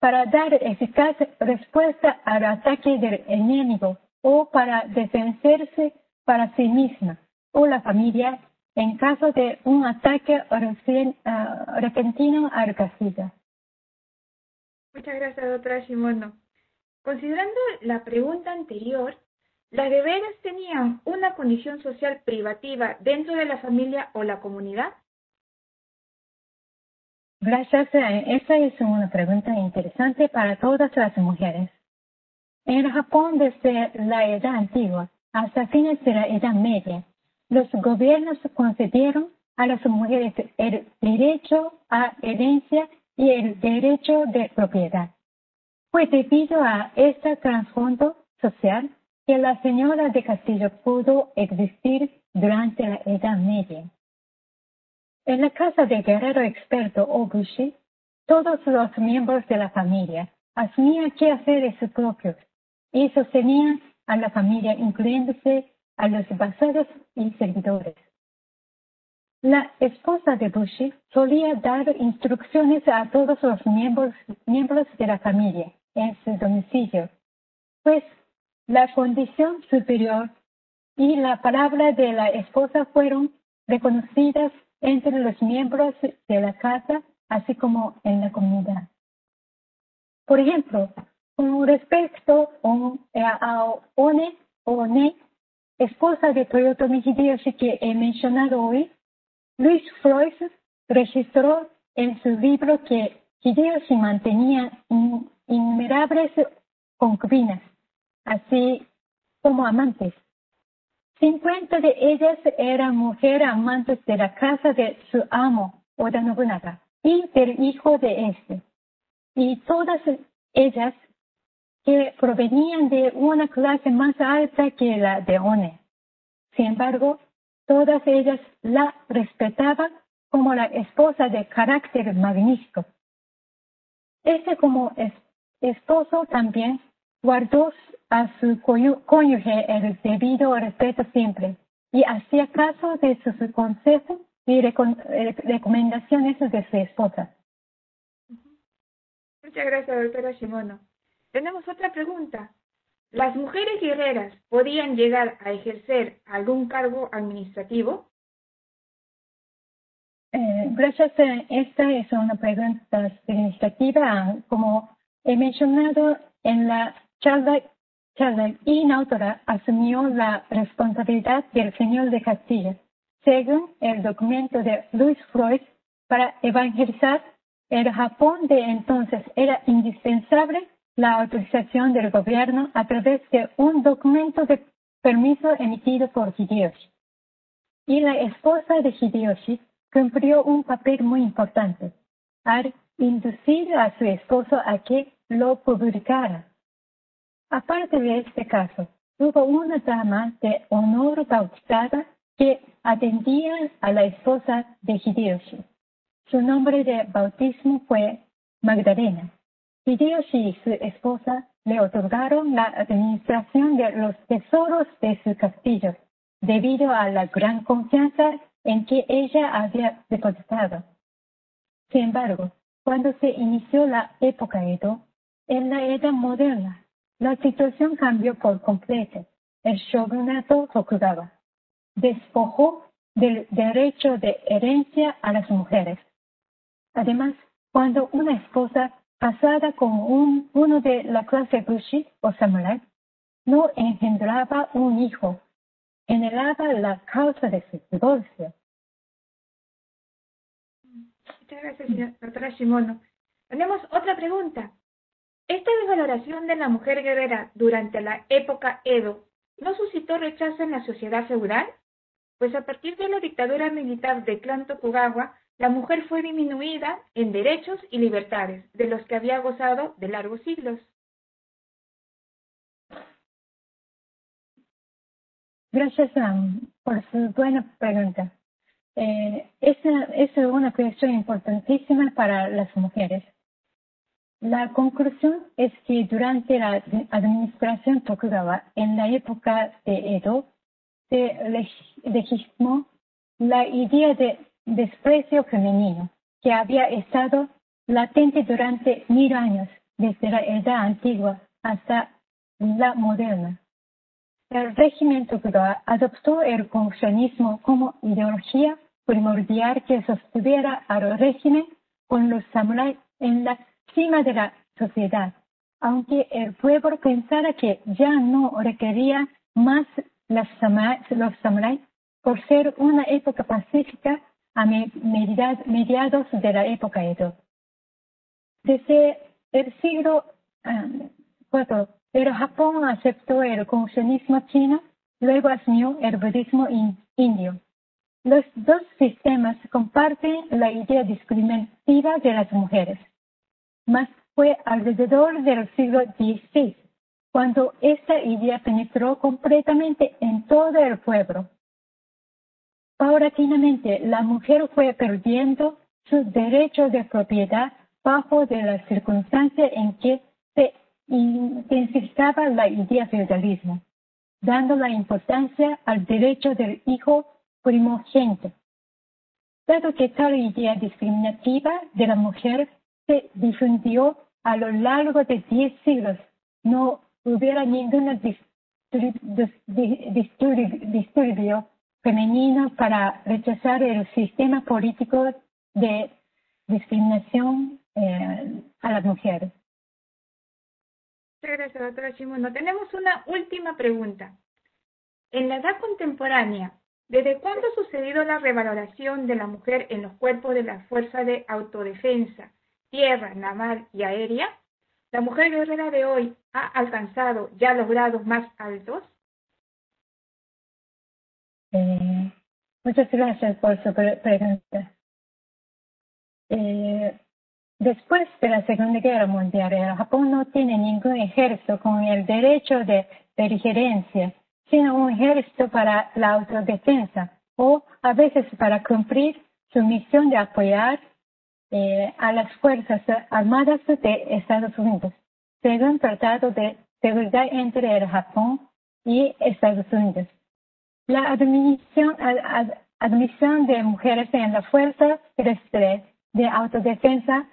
Speaker 3: para dar eficaz respuesta al ataque del enemigo o para defenderse para sí misma o la familia en caso de un ataque repentino al castillo.
Speaker 1: Muchas gracias, doctora Shimono. Considerando la pregunta anterior, ¿las guerreras tenían una condición social privativa dentro de la familia o la comunidad?
Speaker 3: Gracias. Esa es una pregunta interesante para todas las mujeres. En el Japón, desde la Edad Antigua hasta fines de la Edad Media, los gobiernos concedieron a las mujeres el derecho a herencia y el derecho de propiedad. Fue debido a este trasfondo social que la señora de castillo pudo existir durante la Edad Media. En la casa de guerrero experto Obushi, todos los miembros de la familia asumían quehaceres propios y sostenían a la familia, incluyéndose a los vasallos y servidores. La esposa de Bushi solía dar instrucciones a todos los miembros de la familia en su domicilio, pues la condición superior y la palabra de la esposa fueron reconocidas entre los miembros de la casa, así como en la comunidad. Por ejemplo, con respecto a One, esposa de Toyotomi Hideyoshi que he mencionado hoy, Louis Freud registró en su libro que Hideyoshi mantenía innumerables concubinas, así como amantes. 50 de ellas eran mujeres amantes de la casa de su amo, Oda Nobunaga, y del hijo de este, y todas ellas que provenían de una clase más alta que la de One. Sin embargo, todas ellas la respetaban como la esposa de carácter magnífico. Como esposo también guardó a su cónyuge el debido respeto siempre y hacía caso de sus consejos y recomendaciones de su esposa.
Speaker 1: Muchas gracias, doctora Shimono. Tenemos otra pregunta. ¿Las mujeres guerreras podían llegar a ejercer algún cargo administrativo?
Speaker 3: Gracias. Esta es una pregunta significativa. Como he mencionado en la charla, Inautora asumió la responsabilidad del señor de Castilla, según el documento de Louis Freud, para evangelizar el Japón de entonces. Era indispensable la autorización del gobierno a través de un documento de permiso emitido por Hideyoshi. Y la esposa de Hideyoshi cumplió un papel muy importante al inducir a su esposo a que lo publicara. Aparte de este caso, hubo una dama de honor bautizada que atendía a la esposa de Hideyoshi. Su nombre de bautismo fue Magdalena. Hideyoshi y su esposa le otorgaron la administración de los tesoros de su castillo, debido a la gran confianza en que ella había depositado. Sin embargo, cuando se inició la época Edo, en la edad moderna, la situación cambió por completo. El shogunato Tokugawa despojó del derecho de herencia a las mujeres. Además, cuando una esposa casada con uno de la clase Bushi o Samurai no engendraba un hijo, generaba la causa de su divorcio.
Speaker 1: Muchas gracias, doctora Shimono. Tenemos otra pregunta. ¿Esta desvaloración de la mujer guerrera durante la época Edo no suscitó rechazo en la sociedad feudal? Pues a partir de la dictadura militar del clan Tokugawa, la mujer fue disminuida en derechos y libertades de los que había gozado de largos siglos.
Speaker 3: Gracias por su buena pregunta. Esa es una cuestión importantísima para las mujeres. La conclusión es que durante la administración Tokugawa, en la época de Edo, se legitimó la idea de desprecio femenino que había estado latente durante 1000 años, desde la edad antigua hasta la moderna. El régimen Tokugawa adoptó el confucianismo como ideología primordial que sostuviera al régimen con los samuráis en la cima de la sociedad, aunque el pueblo pensara que ya no requería más los samuráis por ser una época pacífica a mediados de la época Edo. Desde el siglo IV, el Japón aceptó el confucianismo chino, luego asumió el budismo indio. Los dos sistemas comparten la idea discriminativa de las mujeres, mas fue alrededor del siglo XVI cuando esta idea penetró completamente en todo el pueblo. Paulatinamente, la mujer fue perdiendo su derecho de propiedad bajo de las circunstancias en que se intensificaba la idea feudalismo, dando la importancia al derecho del hijo primogénito. Dado que tal idea discriminativa de la mujer se difundió a lo largo de 10 siglos, no hubiera ningún disturbio femenino para rechazar el sistema político de discriminación a las mujeres.
Speaker 1: Muchas gracias, doctora Shimono. Tenemos una última pregunta. En la edad contemporánea, ¿desde cuándo ha sucedido la revaloración de la mujer en los cuerpos de la Fuerza de Autodefensa, tierra, naval y aérea? ¿La mujer guerrera de hoy ha alcanzado ya los grados más altos?
Speaker 3: Muchas gracias por su pregunta. Después de la Segunda Guerra Mundial, el Japón no tiene ningún ejército con el derecho de beligerencia, sino un ejército para la autodefensa o a veces para cumplir su misión de apoyar a las Fuerzas Armadas de Estados Unidos, según Tratado de Seguridad entre el Japón y Estados Unidos. La admisión de mujeres en la Fuerza Terrestre de Autodefensa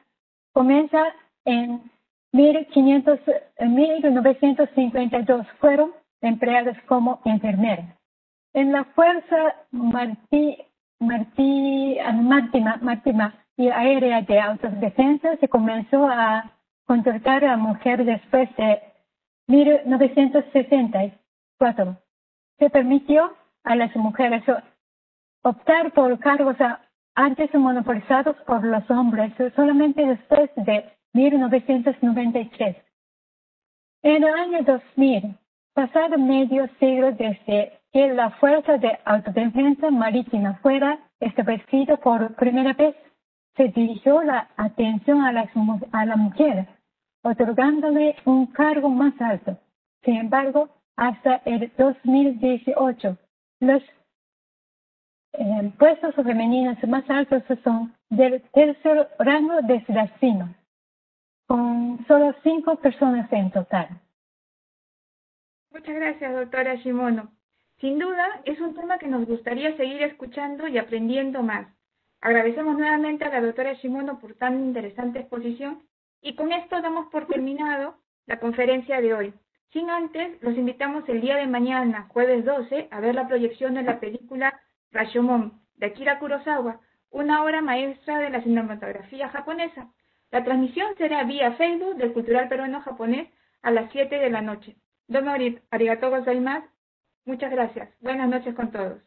Speaker 3: comienza en 1952. Fueron empleadas como enfermeras. En la Fuerza Marítima y Aérea de Autodefensa se comenzó a contratar a mujeres después de 1964. Se permitió a las mujeres optar por cargos antes monopolizados por los hombres solamente después de 1993. En el año 2000, pasado medio siglo desde que la Fuerza de Autodefensa Marítima fuera establecida por primera vez, se dirigió la atención a la mujer, otorgándole un cargo más alto. Sin embargo, hasta el 2018, los puestos femeninos más altos son del tercer rango desde la cima, con solo 5 personas en total.
Speaker 1: Muchas gracias, doctora Shimono. Sin duda, es un tema que nos gustaría seguir escuchando y aprendiendo más. Agradecemos nuevamente a la doctora Shimono por tan interesante exposición y con esto damos por terminado la conferencia de hoy. Sin antes, los invitamos el día de mañana, jueves 12, a ver la proyección de la película Rashomon, de Akira Kurosawa, una obra maestra de la cinematografía japonesa. La transmisión será vía Facebook del Cultural Peruano Japonés a las 7 de la noche. Domo arigatou gozaimasu. Muchas gracias. Buenas noches con todos.